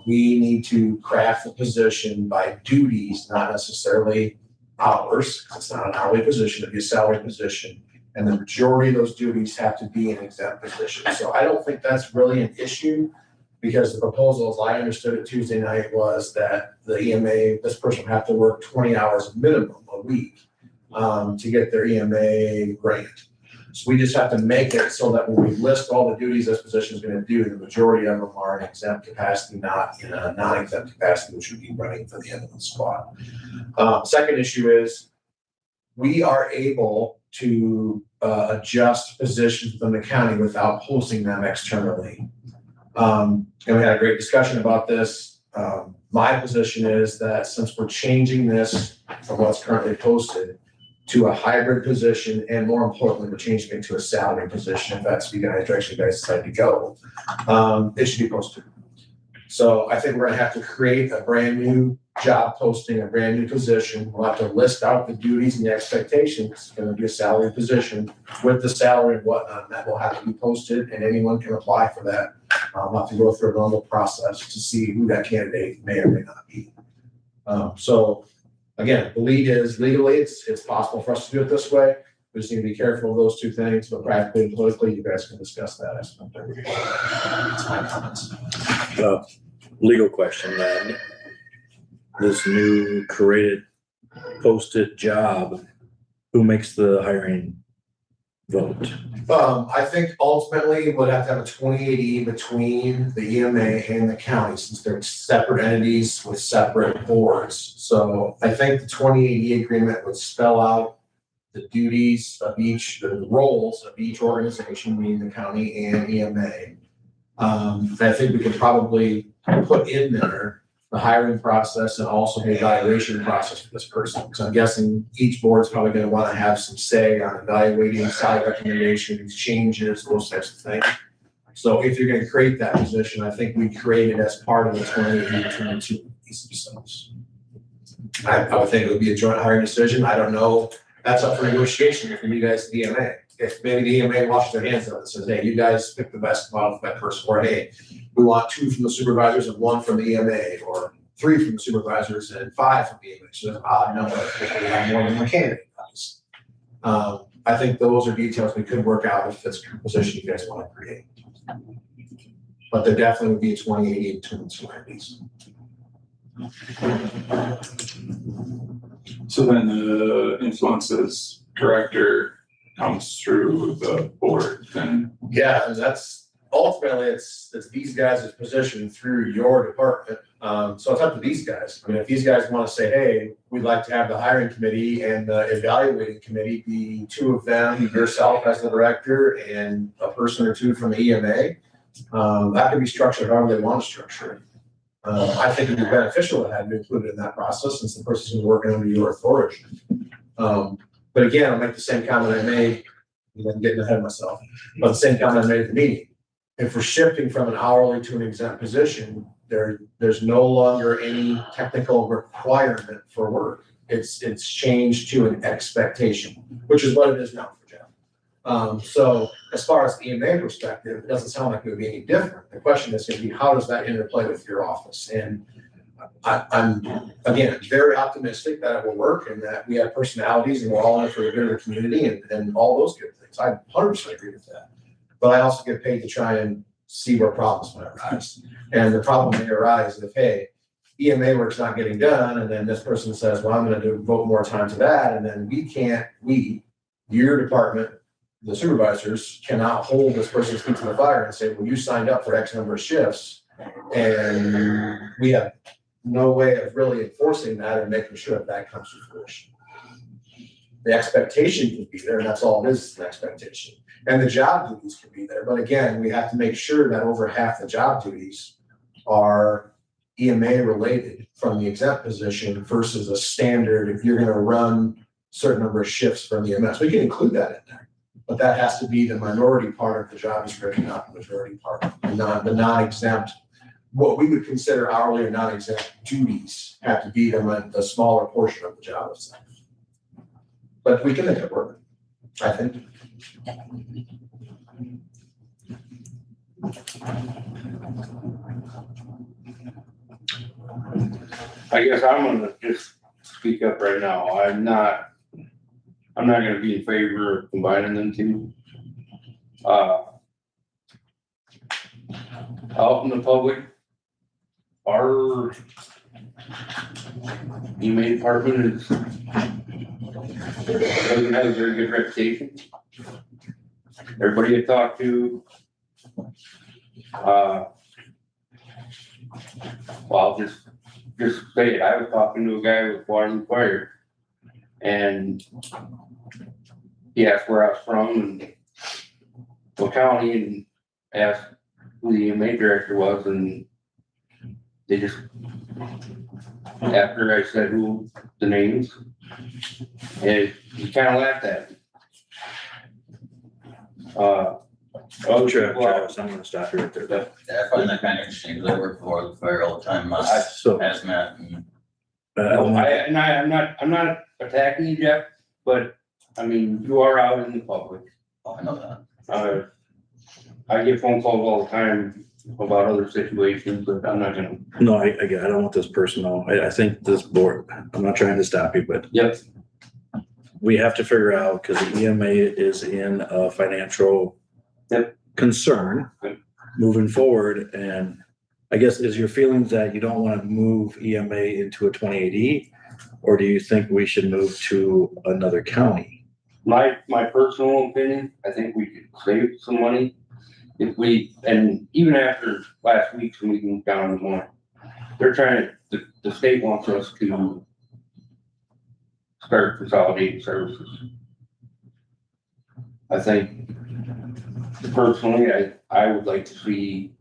we need to craft the position by duties, not necessarily hours. It's not an hourly position, it'd be a salary position. And the majority of those duties have to be an exempt position. So I don't think that's really an issue, because the proposal, as I understood it Tuesday night, was that the EMA, this person would have to work 20 hours minimum a week to get their EMA grant. So we just have to make it so that when we list all the duties this position is going to do, the majority of them are in exempt capacity, not in a non-exempt capacity, which would be running for the ambulance squad. Second issue is we are able to adjust positions within the county without posting them externally. And we had a great discussion about this. My position is that since we're changing this from what's currently posted to a hybrid position, and more importantly, we're changing it to a salary position, if that's the direction you guys decide to go, it should be posted. So I think we're gonna have to create a brand new job posting, a brand new position. We'll have to list out the duties and the expectations. It's gonna be a salary position with the salary and whatnot. That will have to be posted, and anyone can apply for that. We'll have to go through a normal process to see who that candidate may or may not be. So again, the lead is legally, it's possible for us to do it this way. We just need to be careful of those two things, but practically and politically, you guys can discuss that aspect. That's my comments. Legal question then. This new created posted job, who makes the hiring vote? I think ultimately we'll have to have a 2080 between the EMA and the county, since they're separate entities with separate boards. So I think the 2080 agreement would spell out the duties of each, the roles of each organization, meaning the county and EMA. I think we could probably put in there the hiring process and also the evaluation process for this person. Because I'm guessing each board's probably gonna wanna have some say on evaluating salary recommendations, changes, those types of things. So if you're gonna create that position, I think we create it as part of the 2080 between the two pieces themselves. I would think it would be a joint hiring decision. I don't know. That's up for negotiation from you guys, the EMA. If maybe the EMA washes their hands up and says, hey, you guys pick the best model for that person, or hey, we want 2 from the supervisors and 1 from the EMA, or 3 from the supervisors and 5 from the EMA. So there's an odd number if we have more than one candidate. I think those are details we could work out if that's a position you guys want to create. But there definitely would be a 2080 between the two entities. So then the influences director comes through the board then? Yeah, and that's ultimately it's these guys' position through your department. So it's up to these guys. I mean, if these guys want to say, hey, we'd like to have the hiring committee and the evaluating committee be 2 of them, yourself as the director and a person or 2 from the EMA, that can be structured however they want to structure it. I think it'd be beneficial to have you included in that process since the person's been working under your authority. But again, I'll make the same comment I made, I'm getting ahead of myself, but the same comment I made at the meeting. If we're shifting from an hourly to an exempt position, there's no longer any technical requirement for work. It's changed to an expectation, which is what it is now for Jeff. So as far as the EMA perspective, it doesn't sound like it would be any different. The question is going to be, how does that interplay with your office? And I'm, again, very optimistic that it will work and that we have personalities and we're all in it for the good of the community and all those good things. I 100% agree with that. But I also get paid to try and see where problems might arise. And the problem may arise if, hey, EMA work's not getting done, and then this person says, well, I'm going to devote more time to that, and then your department, the supervisors, cannot hold this person's feet to the fire and say, well, you signed up for X number of shifts, and we have no way of really enforcing that and making sure that comes to fruition. The expectation can be there, and that's all it is an expectation. And the job duties can be there. But again, we have to make sure that over half the job duties are EMA related from the exempt position versus a standard if you're going to run a certain number of shifts from the EMS. We can include that in there. But that has to be the minority part of the job description, not the majority part. The non-exempt, what we would consider hourly or non-exempt duties have to be the smaller portion of the job itself. But we can make it work, I think. I guess I'm gonna just speak up right now. I'm not gonna be in favor of combining them two. Out in the public, our EMA department doesn't have a very good reputation. Everybody I talk to, well, I'll just say it. I was talking to a guy with water and fire, and he asked where I was from and what county, and asked who the EMA director was, and they just, after I said who the names, and he kind of laughed at me. Oh, Travis, I'm gonna stop you right there. But Yeah, I find that kind of interesting, because I work for the fire all the time, So, hazmat, and I'm not attacking you, Jeff, but I mean, you are out in the public. oh, I know that. I get phone calls all the time about other situations, but I'm not gonna. no, I don't want this personal. I think this board, I'm not trying to stop you, but Yep. we have to figure out, because the EMA is in a financial Yep. concern Yep. moving forward. And I guess, is your feelings that you don't want to move EMA into a 28E? Or do you think we should move to another county? My personal opinion, I think we could save some money if we, and even after last week's meeting down in Des Moines, they're trying, the state wants us to start consolidating services. I think personally, I would like to see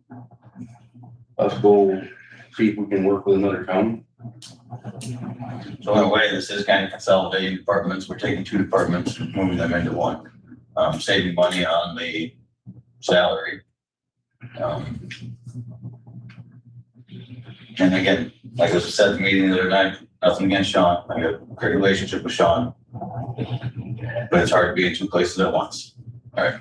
us go see if we can work with another county. So in a way, this is kind of consolidating departments, we're taking two departments, moving them into one, saving money on the salary. And again, like I said at the meeting the other night, nothing against Sean, I got a great relationship with Sean. But it's hard to be in two places at once. All right,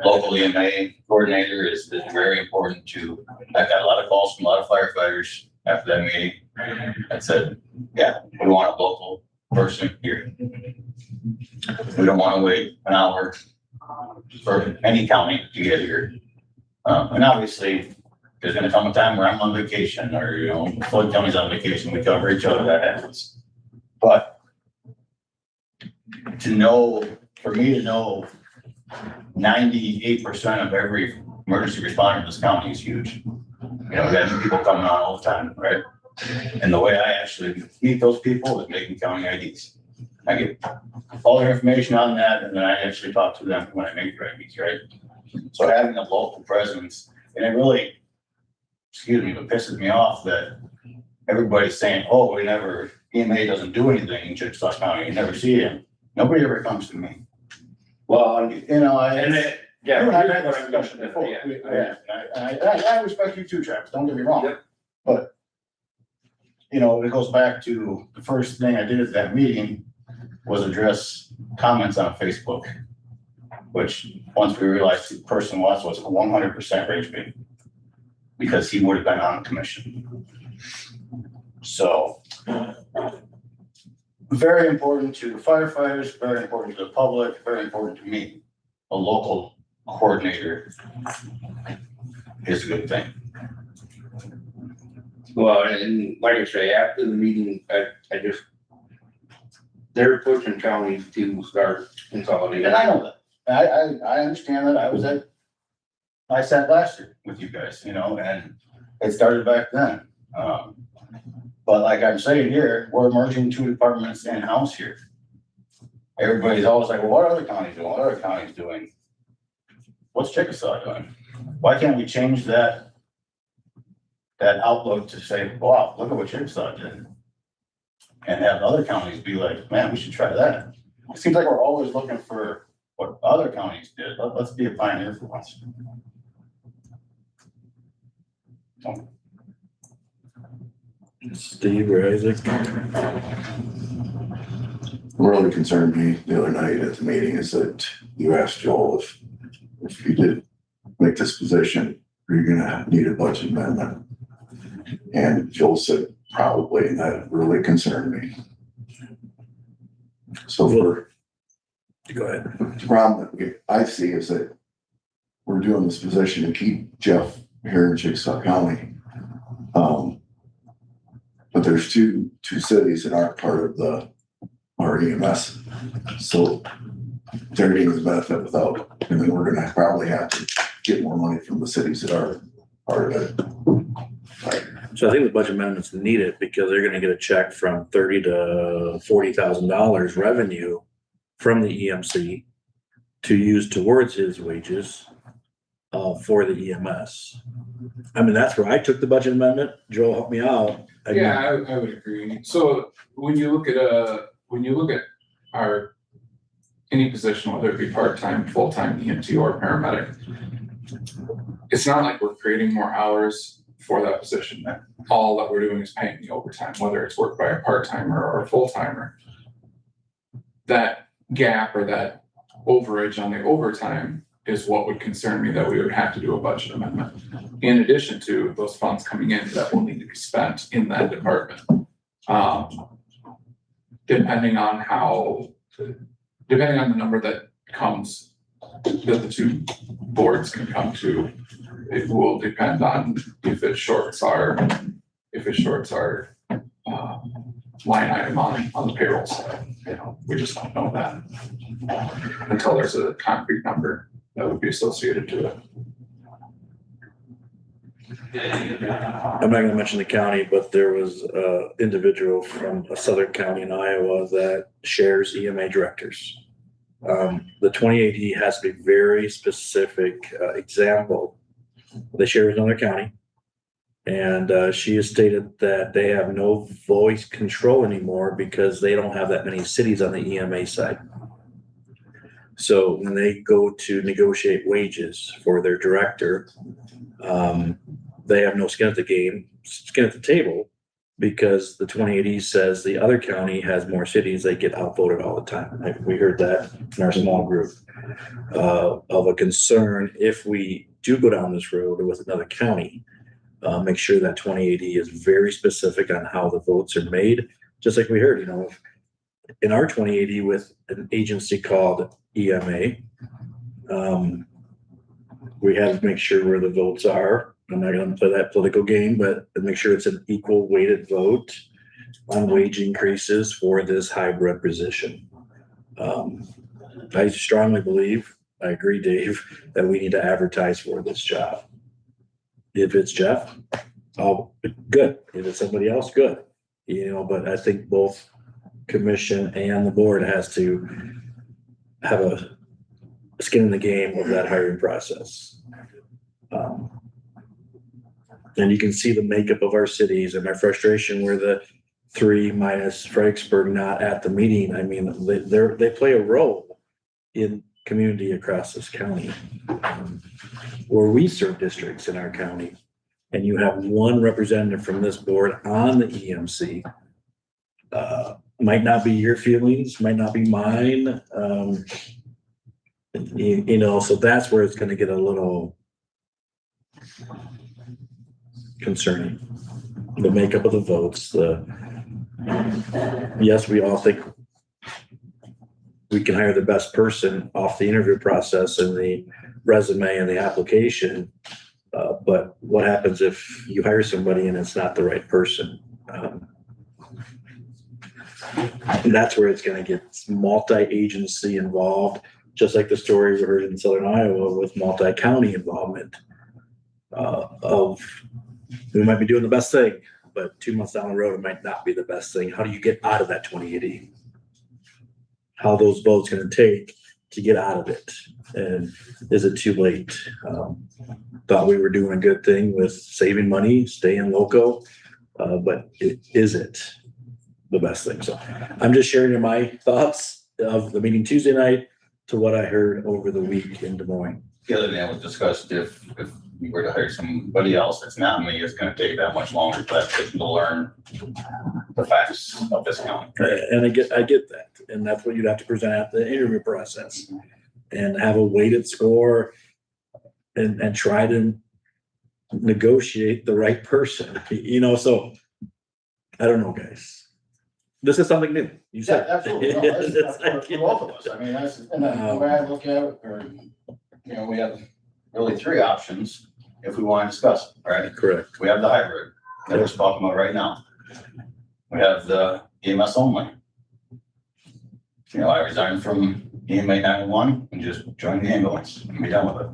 local EMA coordinator is very important to, I got a lot of calls from a lot of firefighters after that meeting. I said, yeah, we want a local person here. We don't want to wait an hour for any county to get here. And obviously, there's gonna come a time where I'm on vacation, or, you know, Floyd County's on vacation, we cover each other, that happens. But to know, for me to know 98% of every emergency responder in this county is huge. You know, we have people coming on all the time, right? And the way I actually meet those people is making county IDs. I get all their information on that, and then I actually talk to them when I make their IDs, right? So having a local presence, and it really, excuse me, but pisses me off that everybody's saying, oh, we never, EMA doesn't do anything in Chickasaw County, you never see him. Nobody ever comes to me. Well, You know, and it, yeah. you and I've here's had what this I'm gonna discussion do, before. yeah. I respect you too, Travis, don't get me wrong. Yep. But, you know, it goes back to the first thing I did at that meeting was address comments on Facebook, which once we realized who the person was 100% rage bait, because he would have been on commission. So very important to the firefighters, very important to the public, very important to me. A local coordinator is a good thing. Well, and like I say, after the meeting, I just, they're pushing counties to start consolidating. And I know that. I understand that. I sat last year with you guys, you know, and it started back then. But like I'm saying here, we're merging two departments in-house here. Everybody's always like, well, what are other counties doing? What are other counties doing? What's Chickasaw doing? Why can't we change that outlook to say, wow, look at what Chickasaw did? And have other counties be like, man, we should try that. It seems like we're always looking for what other counties did. Let's be a pioneer for once. Steve or Isaac? What really concerned me the other night at the meeting is that you asked Joel if you did make this position, are you gonna need a budget amendment? And Joel said, probably, and that really concerned me. So for, Go ahead. the problem that I see is that we're doing this position to keep Jeff here in Chickasaw County. But there's two cities that aren't part of our EMS. So they're getting the benefit without, and then we're gonna probably have to get more money from the cities that are part of it. So I think the budget amendment's needed because they're gonna get a check from $30,000 to $40,000 revenue from the EMC to use towards his wages for the EMS. I mean, that's where I took the budget amendment. Joel helped me out. I mean, Yeah, I would agree. So when you look at our, any position, whether it be part-time, full-time, EMT or paramedic, it's not like we're creating more hours for that position. All that we're doing is paying the overtime, whether it's worked by a part-timer or a full-timer. That gap or that overage on the overtime is what would concern me, that we would have to do a budget amendment. In addition to those funds coming in that will need to be spent in that department. Depending on the number that comes, that the two boards can come to, it will depend on if it shorts our line item on the payroll side. You know, we just don't know that until there's a concrete number that would be associated to it. I'm not gonna mention the county, but there was an individual from a southern county in Iowa that shares EMA directors. The 28E has to be very specific example. They share with another county. And she has stated that they have no voice control anymore because they don't have that many cities on the EMA side. So when they go to negotiate wages for their director, they have no skin at the table, because the 28E says the other county has more cities, they get outvoted all the time. We heard that in our small group of a concern. If we do go down this road with another county, make sure that 28E is very specific on how the votes are made. Just like we heard, you know, in our 28E with an agency called EMA, we have to make sure where the votes are. I'm not going to play that political game, but make sure it's an equal weighted vote on wage increases for this hybrid position. I strongly believe, I agree, Dave, that we need to advertise for this job. If it's Jeff, oh, good. If it's somebody else, good. You know, but I think both commission and the board has to have a skin in the game of that hiring process. And you can see the makeup of our cities and my frustration where the 3 minus Fredericksburg not at the meeting. I mean, they play a role in community across this county, where we serve districts in our county, and you have one representative from this board on the EMC. Might not be your feelings, might not be mine. You know, so that's where it's going to get a little concerning. The makeup of the votes, yes, we all think we can hire the best person off the interview process and the resume and the application. But what happens if you hire somebody and it's not the right person? And that's where it's going to get multi-agency involved, just like the story we heard in Southern Iowa with multi-county involvement. We might be doing the best thing, but 2 months down the road, it might not be the best thing. How do you get out of that 2080? How those votes going to take to get out of it? And is it too late? Thought we were doing a good thing with saving money, staying local, but is it the best thing? So I'm just sharing my thoughts of the meeting Tuesday night to what I heard over the week in Des Moines. The other day was discussed, if we were to hire somebody else that's not me, it's gonna take that much longer for that person to learn the facts of this county. And I get that. And that's what you'd have to present at the interview process and have a weighted score and try to negotiate the right person, you know, so I don't know, guys. This is something new. You Yeah, said. absolutely. No, that's for both of us. I mean, that's, and then the way I look at it, or, You know, we have really three options if we want to discuss, it, right? Correct. We have the hybrid that we're talking about right now. We have the EMS only. You know, I resigned from EMA 911 and just joined the ambulance and be done with it.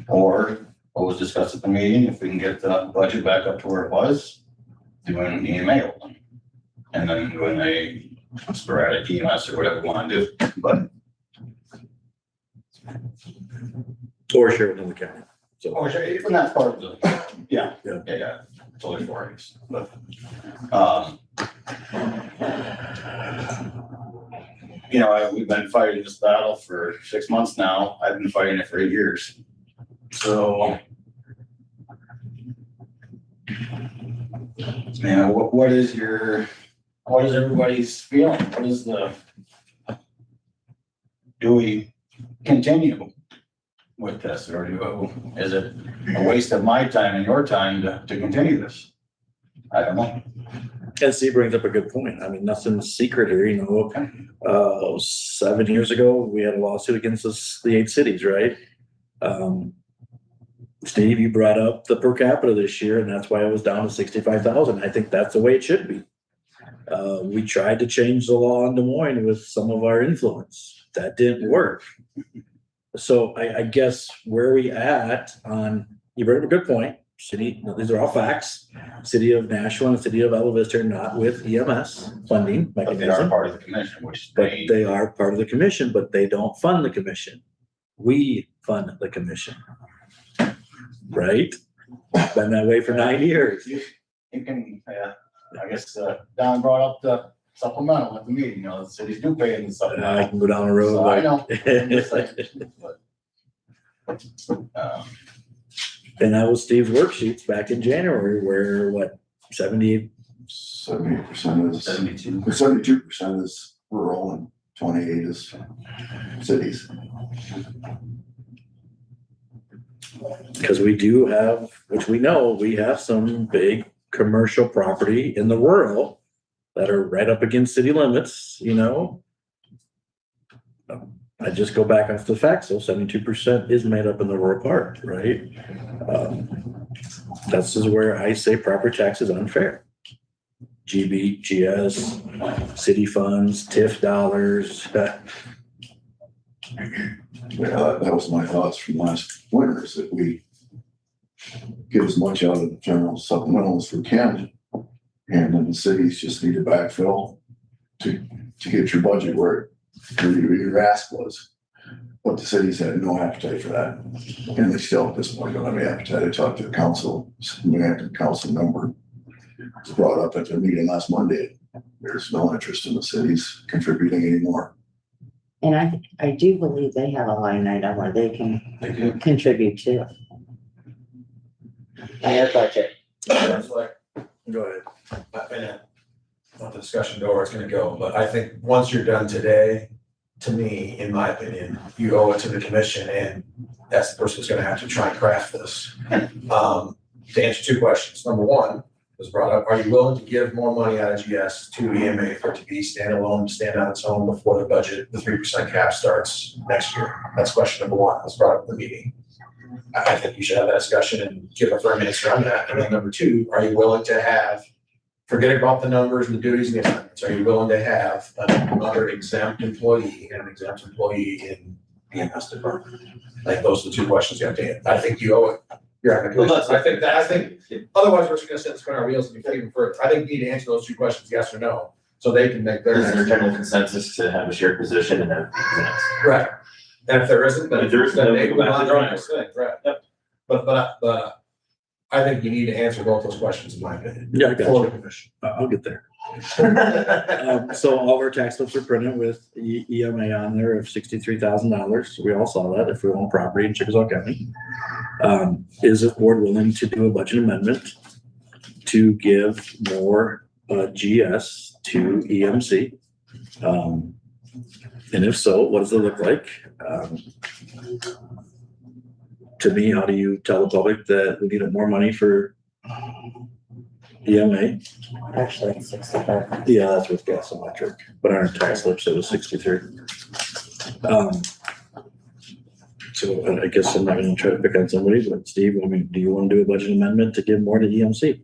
Or what was discussed at the meeting, if we can get the budget back up to where it was, doing an EMA only. And then doing a sporadic EMS or whatever we want to do, but. Or share it in the county. So, Oh, sure, even that's part of the, yeah, Yeah. yeah, totally for it, but, you know, we've been fighting this battle for 6 months now. I've been fighting it for 8 years. So, you know, what is everybody's feeling? What is do we continue with this, or is it a waste of my time and your time to continue this? I don't know. and Steve brings up a good point. I mean, nothing's secret here, you know. 7 years ago, we had a lawsuit against the 8 cities, right? Steve, you brought up the per capita this year, and that's why it was down to 65,000. I think that's the way it should be. We tried to change the law in Des Moines with some of our influence. That didn't work. So I guess where are we at on, you bring up a good point. City, these are all facts. City of Nashua and City of Ella Vista are not with EMS funding But they are mechanism. part of the commission, which But they are part of the commission, but they don't fund the commission. We fund the commission. Right? Been that way for 9 years. You can, I guess, Don brought up the supplemental at the meeting, you know, the cities do pay in the I supplemental. can go down the road. So I like- know. I'm just saying, but, And that was Steve's worksheets back in January where what, 70, 70% is, 72. 72% is rural and 28 is cities. because we do have, which we know, we have some big commercial property in the rural that are right up against city limits, you know. I just go back off the facts, so 72% is made up in the rural part, right? This is where I say property tax is unfair. GB, GS, city funds, TIF dollars. Yeah, that was my thoughts from last winter, is that we get as much out of the general supplemental as we can. And then the cities just need to backfill to get your budget where your ask was. But the cities had no appetite for that. And they still at this point don't have any appetite. I talked to the council, the active council member. It was brought up at their meeting last Monday. There's no interest in the cities contributing anymore. And I do believe they have a line item where they can contribute to. Their budget. It's like, Go ahead. not the discussion go where it's gonna go, but I think once you're done today, to me, in my opinion, you owe it to the commission, and that's the person who's gonna have to try and craft this. To answer 2 questions. Number 1 was brought up, are you willing to give more money out of GS to EMA for it to be standalone, stand on its own before the budget, the 3% cap starts next year? That's question number 1. That's brought up in the meeting. I think you should have that discussion and give a firm answer on that. And then number 2, are you willing to have, forget about the numbers and the duties and the assignments, are you willing to have another exempt employee and an exempt employee in the EMS department? Like, those are the 2 questions you have to answer. I think you owe it. You're having a question. I think otherwise we're just gonna sit and spin our wheels and be even further. I think you need to answer those 2 questions, yes or no, so they can make their. Is there general consensus to have a shared position and have exempts? Right. And if there isn't, then If there isn't, then they we go go back on to their the own drawing thing, right? Yep. But I think you need to answer both those questions, in my opinion. Yeah, I got For you. the commission. I'll get there. So all of our tax slips are printed with EMA on there of $63,000. We all saw that if we own property in Chickasaw County. Is the board willing to do a budget amendment to give more GS to EMC? And if so, what does it look like? To me, how do you tell the public that we need more money for EMA? Actually, it's 65. Yeah, that's with gas and electric, but on our tax slips, it was 63. So I guess I'm not gonna try to pick on somebody, but Steve, I mean, do you want to do a budget amendment to give more to EMC?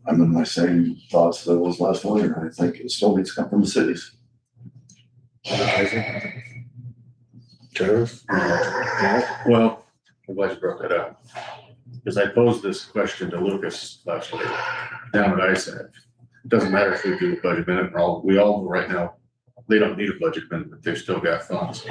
I'm in my same thoughts that was last winter. I think it still needs to come from the cities. Travis? Well, I'm glad you brought that up. Because I posed this question to Lucas last week down at ISAC. It doesn't matter if we do a budget amendment, we all know right now, they don't need a budget amendment, they've still got funds.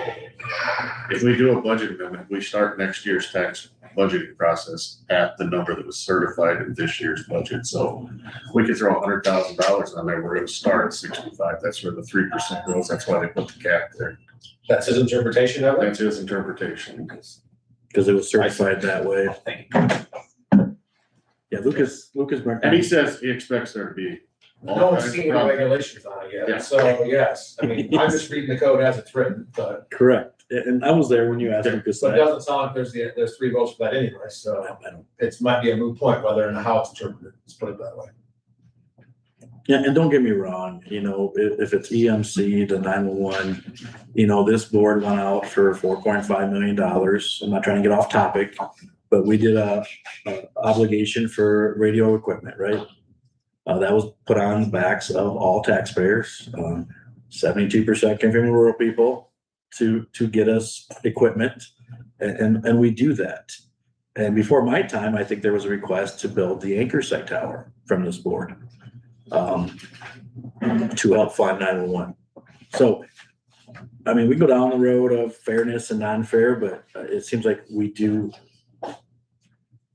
If we do a budget amendment, we start next year's tax budgeting process at the number that was certified in this year's budget. So we could throw $100,000 on there, we're gonna start at 65. That's where the 3% goes. That's why they put the cap there. That's his interpretation of it? That's his interpretation. Because it was certified that way. Yeah, Lucas And he says he expects there to be. all No one's kinds of seen the problems. regulations on it Yeah. yet, so yes, I mean, I'm just reading the code as it's written, but Correct. And I was there when you asked Lucas it that. doesn't sound like there's 3 votes for that anyway, so I don't. it might be a moot point whether and how it's interpreted, let's put it that way. Yeah, and don't get me wrong, you know, if it's EMC, the 911, you know, this board went out for $4.5 million. I'm not trying to get off topic, but we did a obligation for radio equipment, right? That was put on the backs of all taxpayers. 72% came from rural people to get us equipment, and we do that. And before my time, I think there was a request to build the anchor site tower from this board. To help fund 911. So, I mean, we go down the road of fairness and non-fair, but it seems like we do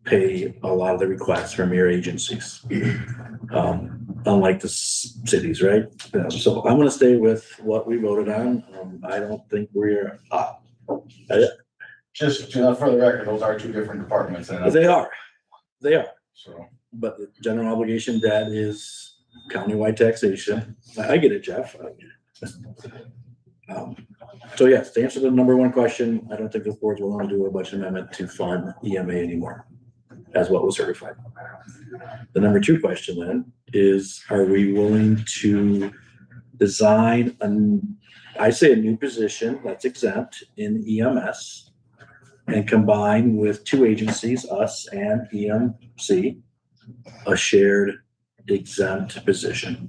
pay a lot of the requests from your agencies. Unlike the cities, right? So I'm gonna stay with what we voted on. I don't think we're up. Just for the record, those are 2 different departments. And They are. So, But the general obligation debt is countywide taxation. I get it, Jeff. So yes, to answer the number 1 question, I don't think this board's willing to do a budget amendment to fund EMA anymore as what was certified. The number 2 question then is, are we willing to design I say a new position that's exempt in EMS and combine with 2 agencies, us and EMC, a shared exempt position.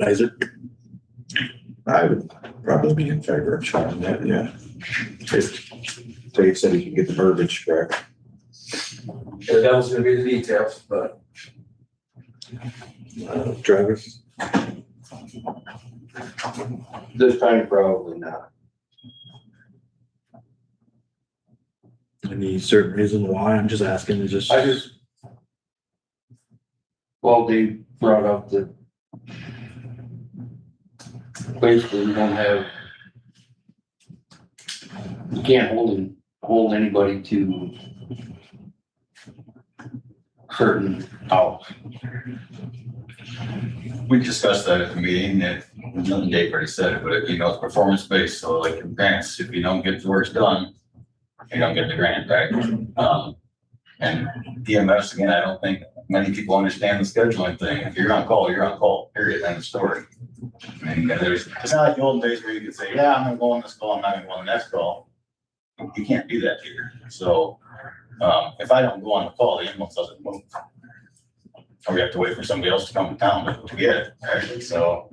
Isaac? I would probably be in favor of trying that, yeah. If Dave said he can get the verbiage correct. The devil's gonna be the details, but Travis? This time, probably not. Any certain reason why? I'm just asking, Well, they brought up that basically you don't have, you can't hold anybody to certain hours. we discussed that at the meeting, and nothing Dave already said it, but it's performance based, so like in grants, if you don't get the work done, you don't get the grant back. And EMS, again, I don't think many people understand the scheduling thing. If you're on call, period, end of story. I mean, it's not like the old days where you could say, yeah, I'm gonna go on this call, I'm not gonna go on the next call. You can't do that here. So, if I don't go on the call, the ambulance doesn't move. Or we have to wait for somebody else to come to town to get it, right? So,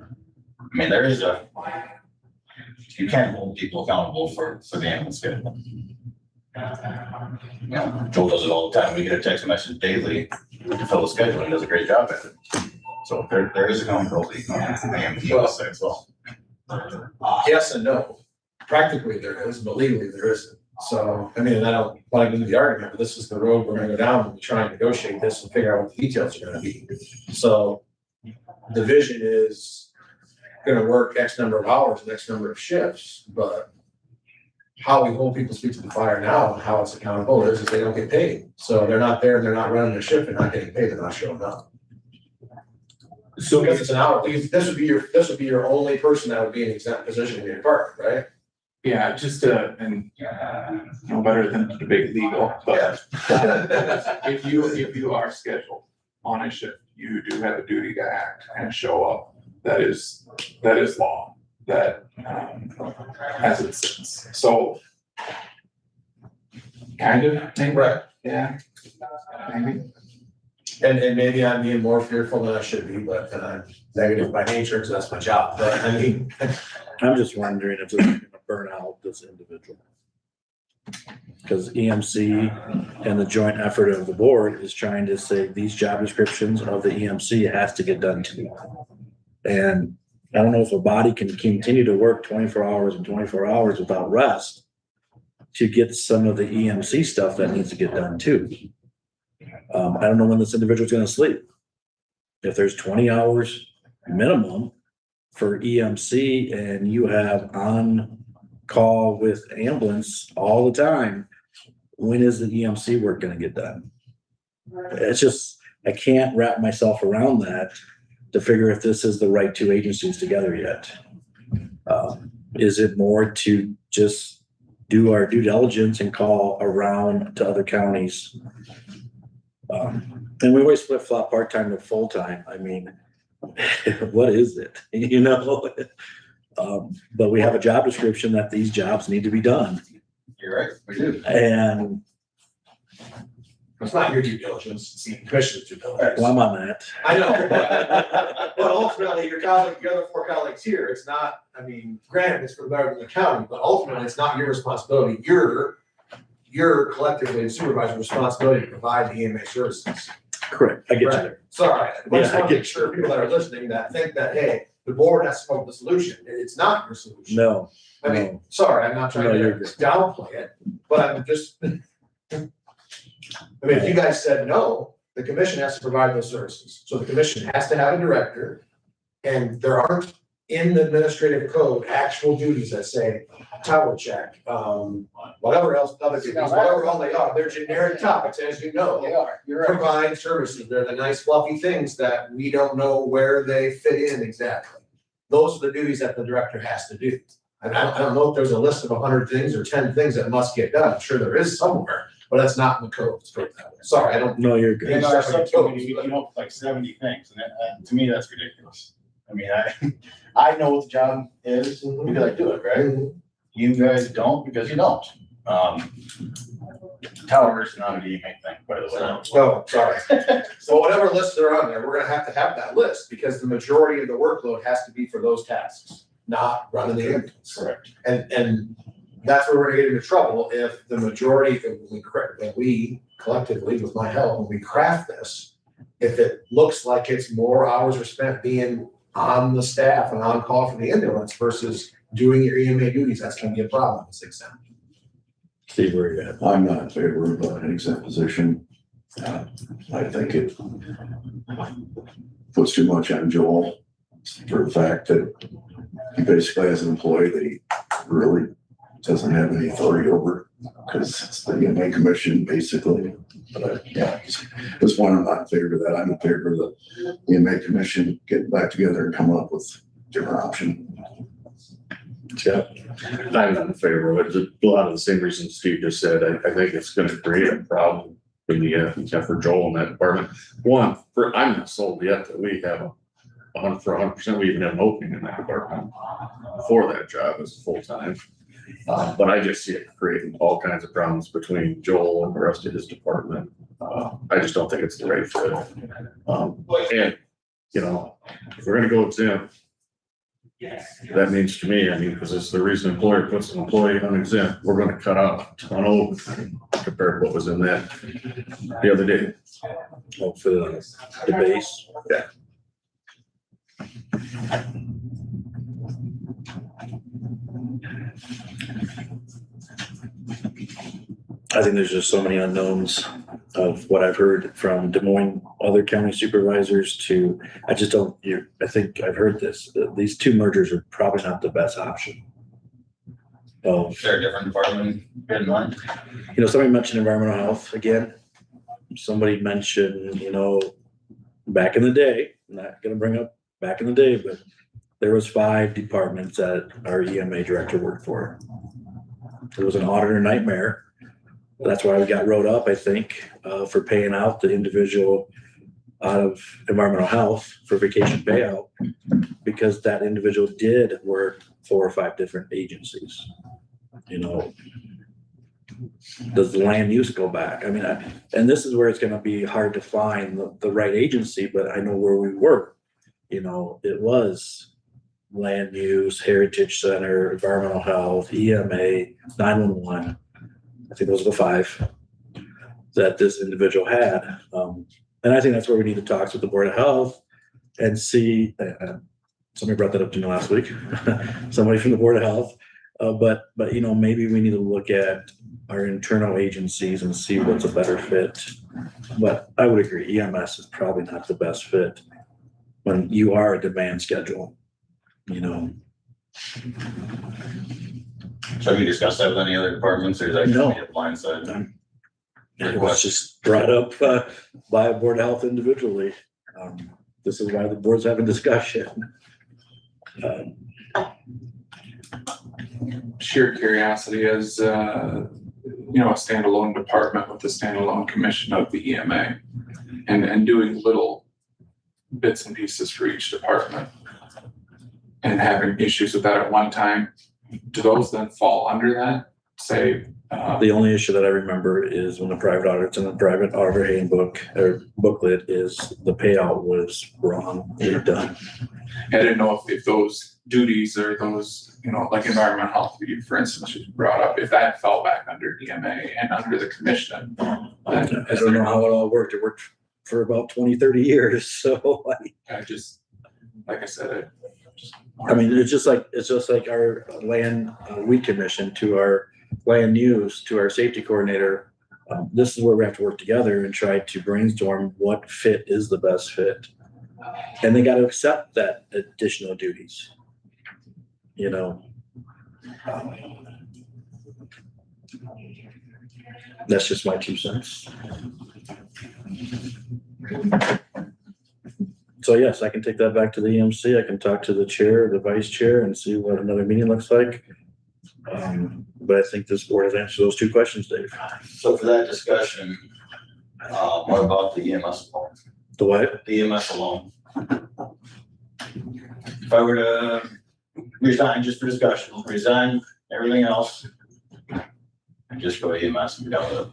I mean, you can't hold people accountable for the ambulance schedule. Joel does it all the time. We get a text message daily to fill the schedule, and does a great job at it. So there is accountability on the ambulance side as well. yes and no. Practically there is, but legally there isn't. So, I mean, and I don't want to get into the argument, but this is the road we're gonna go down when we try and negotiate this and figure out what the details are gonna be. So the vision is gonna work X number of hours, and X number of shifts, but how we hold people's feet to the fire now and how it's accountable is they don't get paid. So they're not there, they're not running their shift, they're not getting paid, they're not showing up. So because it's an hour, this would be your only person that would be in exempt position in your department, right? Yeah, just, and, no better than to debate legal, but if you are scheduled on a shift, you do have a duty to act and show up. That is law, that, as it sits, so. Kind of, maybe, Right. yeah, maybe. And maybe I'm being more fearful than I should be, but negative by nature, because that's my job, but I mean. I'm just wondering if it's gonna burn out this individual. Because EMC and the joint effort of the board is trying to say these job descriptions of the EMC has to get done too. And I don't know if a body can continue to work 24 hours and 24 hours without rest to get some of the EMC stuff that needs to get done too. I don't know when this individual's gonna sleep. If there's 20 hours minimum for EMC and you have on call with ambulance all the time, when is the EMC work gonna get done? It's just, I can't wrap myself around that to figure if this is the right two agencies together yet. Is it more to just do our due diligence and call around to other counties? And we always flip flop part-time to full-time. I mean, what is it? You know? But we have a job description that these jobs need to be done. You're right, we do. And It's not your due diligence, it's the commissioner's due diligence. well, I'm on that. I know, but ultimately, your colleague, the other four colleagues here, it's not, I mean, granted, it's for the better of the county, but ultimately, it's not your responsibility. You're collectively the supervisor's responsibility to provide the EMA services. Correct. I get you Right. there. Sorry, but I just Yeah, I want to get make sure people that are listening that think that, hey, the board has to come up with a solution. It's not your solution. No, I mean, sorry, I'm not trying No, to you're good. downplay it, but I'm just. I mean, if you guys said no, the commission has to provide those services. So the commission has to have a director. And there aren't in the administrative code actual duties that say tower check, whatever else, other duties, whatever all they are. They're generic topics, as you know. They are, you're right. Provide services. They're the nice fluffy things that we don't know where they fit in exactly. Those are the duties that the director has to do. And I don't know if there's a list of 100 things or 10 things that must get done. I'm sure there is somewhere, but that's not in the code. Let's put it that way. Sorry, I don't. no, you're good. In our subcommittee, we came up with like 70 things, and to me, that's ridiculous. I mean, I know what the job is because I do it, right? You guys don't because you don't. Towers, not an EMA thing, by the way. Oh, sorry. So whatever lists are on there, we're gonna have to have that list because the majority of the workload has to be for those tasks, not running the ambulance. Correct. And that's where we're gonna get into trouble if the majority, that we collectively, with my help, when we craft this, if it looks like it's more hours are spent being on the staff and on call for the ambulance versus doing your EMA duties, that's gonna be a problem in this exam. Steve, where you at? I'm not in favor of an exempt position. I think it puts too much on Joel for the fact that he basically has an employee that he really doesn't have any authority over because it's the EMA commission basically. But yeah, this one, I'm not in favor of that. I'm in favor of the EMA commission getting back together and coming up with a different option. Yeah. I'm not in favor of it. A lot of the same reasons Steve just said. I think it's gonna create a problem for Joel in that department. One, I'm not sold yet that we have for 100%, we even have an opening in that department for that job as full-time. But I just see it creating all kinds of problems between Joel and the rest of his department. I just don't think it's the right fit. And, you know, if we're gonna go exempt, that means to me, because it's the reason employer puts an employee on exempt, we're gonna cut out a ton of overtime compared to what was in that the other day. Oh, for the base. Yeah. I think there's just so many unknowns of what I've heard from Des Moines, other county supervisors to, I just don't, I think I've heard this, that these two mergers are probably not the best option. Is there a different department in mind? You know, somebody mentioned environmental health again. Somebody mentioned, back in the day, I'm not gonna bring up back in the day, but there was 5 departments that our EMA director worked for. It was an auditor nightmare. That's why we got wrote up, I think, for paying out the individual out of environmental health for vacation payout, because that individual did work 4 or 5 different agencies. You know, does the land use go back? I mean, and this is where it's gonna be hard to find the right agency, but I know where we were. You know, it was land use, heritage center, environmental health, EMA, 911. I think those are the 5 that this individual had. And I think that's where we need to talk with the Board of Health and see, somebody brought that up to me last week, somebody from the Board of Health. But, you know, maybe we need to look at our internal agencies and see what's a better fit. But I would agree, EMS is probably not the best fit when you are a demand schedule, you know. Should we discuss that with any other departments, or is that No. gonna be a blindside? It was just brought up by a Board of Health individually. This is why the board's having discussion. Sheer curiosity as, you know, a standalone department with a standalone commission of the EMA and doing little bits and pieces for each department and having issues with that at one time. Do those then fall under that? Say, The only issue that I remember is when the private audits and the private auditor handbook or booklet is the payout was wrong, done. I didn't know if those duties or those, you know, like environmental health, for instance, was brought up, if that fell back under EMA and under the commission. I don't know how it all worked. It worked for about 20, 30 years. So I just, like I said, I mean, it's just like our land weed commission to our land use to our safety coordinator. This is where we have to work together and try to brainstorm what fit is the best fit. And they got to accept that additional duties, you know. That's just my 2 cents. So yes, I can take that back to the EMC. I can talk to the chair, the vice chair, and see what another meeting looks like. But I think this board has answered those 2 questions, Dave. So for that discussion, what about the EMS alone? The what? The EMS alone. If I were to resign, just for discussion, resign everything else and just go EMS and be done with it.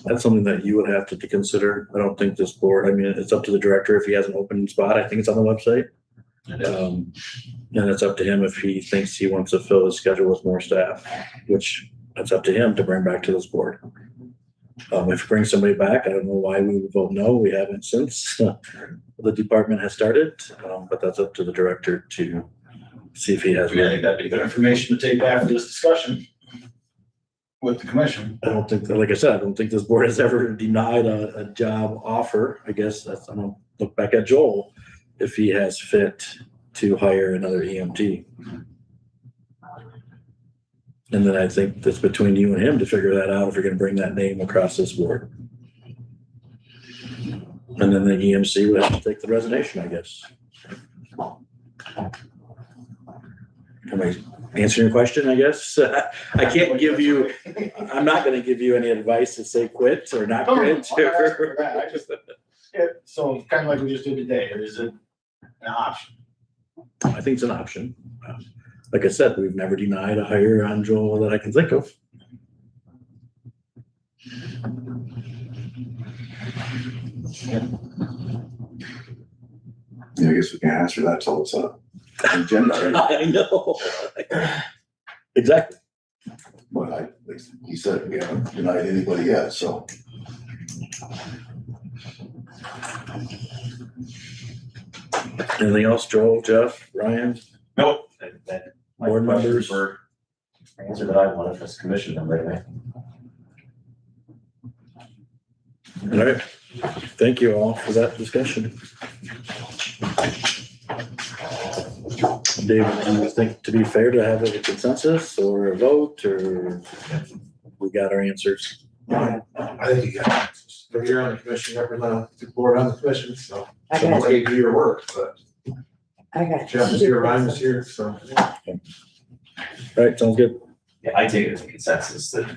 That's something that you would have to consider. I don't think this board, I mean, it's up to the director if he has an open spot. I think it's on the website. And it's up to him if he thinks he wants to fill his schedule with more staff, which it's up to him to bring back to this board. If he brings somebody back, I don't know why we would vote no. We haven't since the department has started, but that's up to the director to see if he has. I think that'd be good information to take back for this discussion with the commission. I don't think, like I said, I don't think this board has ever denied a job offer. I guess that's, I'm gonna look back at Joel if he has fit to hire another EMT. And then I think that's between you and him to figure that out if you're gonna bring that name across this board. And then the EMC would have to take the resignation, I guess. Am I answering your question, I guess? I can't give you, I'm not gonna give you any advice to say quit or not quit. So kind of like we just did today, or is it an option? I think it's an option. Like I said, we've never denied a hire on Joel that I can think of. Yeah, I guess we can answer that till it's a agenda. I know. Exactly. But he said we haven't denied anybody yet, so. Anything else, Joel, Jeff, Ryan? Nope. Board members? For answer that I wanted as commission member anyway. All right. Thank you all for that discussion. David, do you think to be fair to have a consensus or a vote, or we got our answers? I think you got it. So you're on the commission, represent the board on the commission, so. I Someone's got gonna do your work, but. I got Jeff is here, Ryan is here, so. All right, sounds good. Yeah, I take it as a consensus that,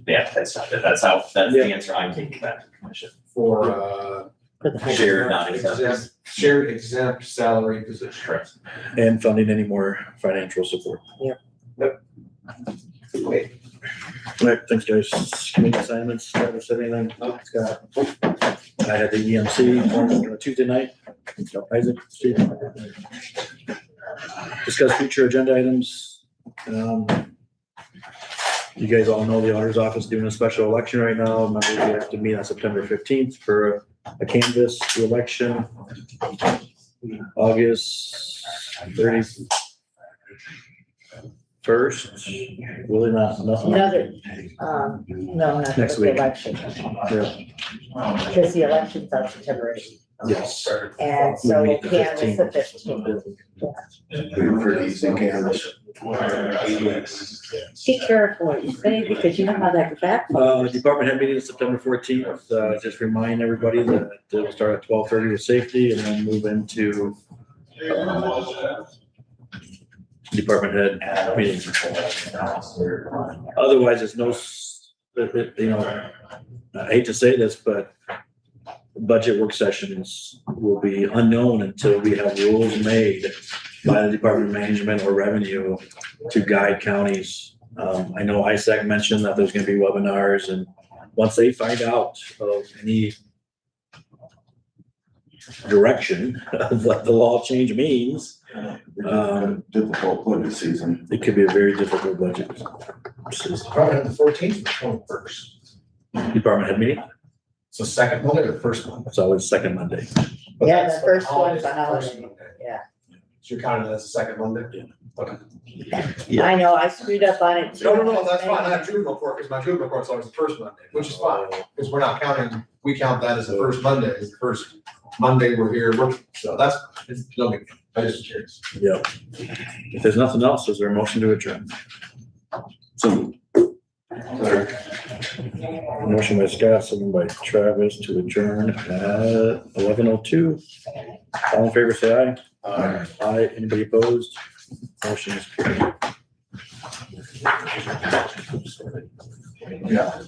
yeah, that's the answer I'm taking back to the commission. For, Shared, not exempt. shared exempt salary position. Correct. And funding any more financial support. Wait. All right, thanks, guys. Committee assignments, status, anything? Scott? I had the EMC on Tuesday night. Isaac, Steve. Discuss future agenda items. You guys all know the auditor's office doing a special election right now. Remember, we have to meet on September 15th for a canvass election. August 31st. Really not, nothing. Another, no, not Next the week. election, Yeah. because the election's on September 8th. Yes. And so We we'll meet the canvass the 15th. 15th. Pretty easy canvas. Be careful what you say, because you know how that back. Department head meeting is September 14th. Just remind everybody that it'll start at 12:30 with safety and then move into department head meetings. Otherwise, there's no, you know, I hate to say this, but budget work sessions will be unknown until we have rules made by the Department of Management or Revenue to guide counties. I know ISAC mentioned that there's gonna be webinars, and once they find out of any direction of what the law change means, Difficult budget season. it could be a very difficult budget. Probably on the 14th or 21st. Department head meeting, So second Monday or the first Monday? it's always second Monday. But Yeah, that's the first holidays, one's a the first holiday. Monday. Yeah. So you're counting that as the second Monday? Yeah. Okay. Yeah. I know, I screwed up on it too. No, that's fine. I have juvenile court, because my juvenile court's always the first Monday, which is fine, because we're not counting, we count that as the first Monday, as the first Monday we're here working, so that's, it's no big deal. I just curious. Yeah. If there's nothing else, is there a motion to adjourn? So Motion by Scott, second by Travis to adjourn at 11:02. All in favor, say aye. Aye. Anybody opposed? Motion is carried. yeah.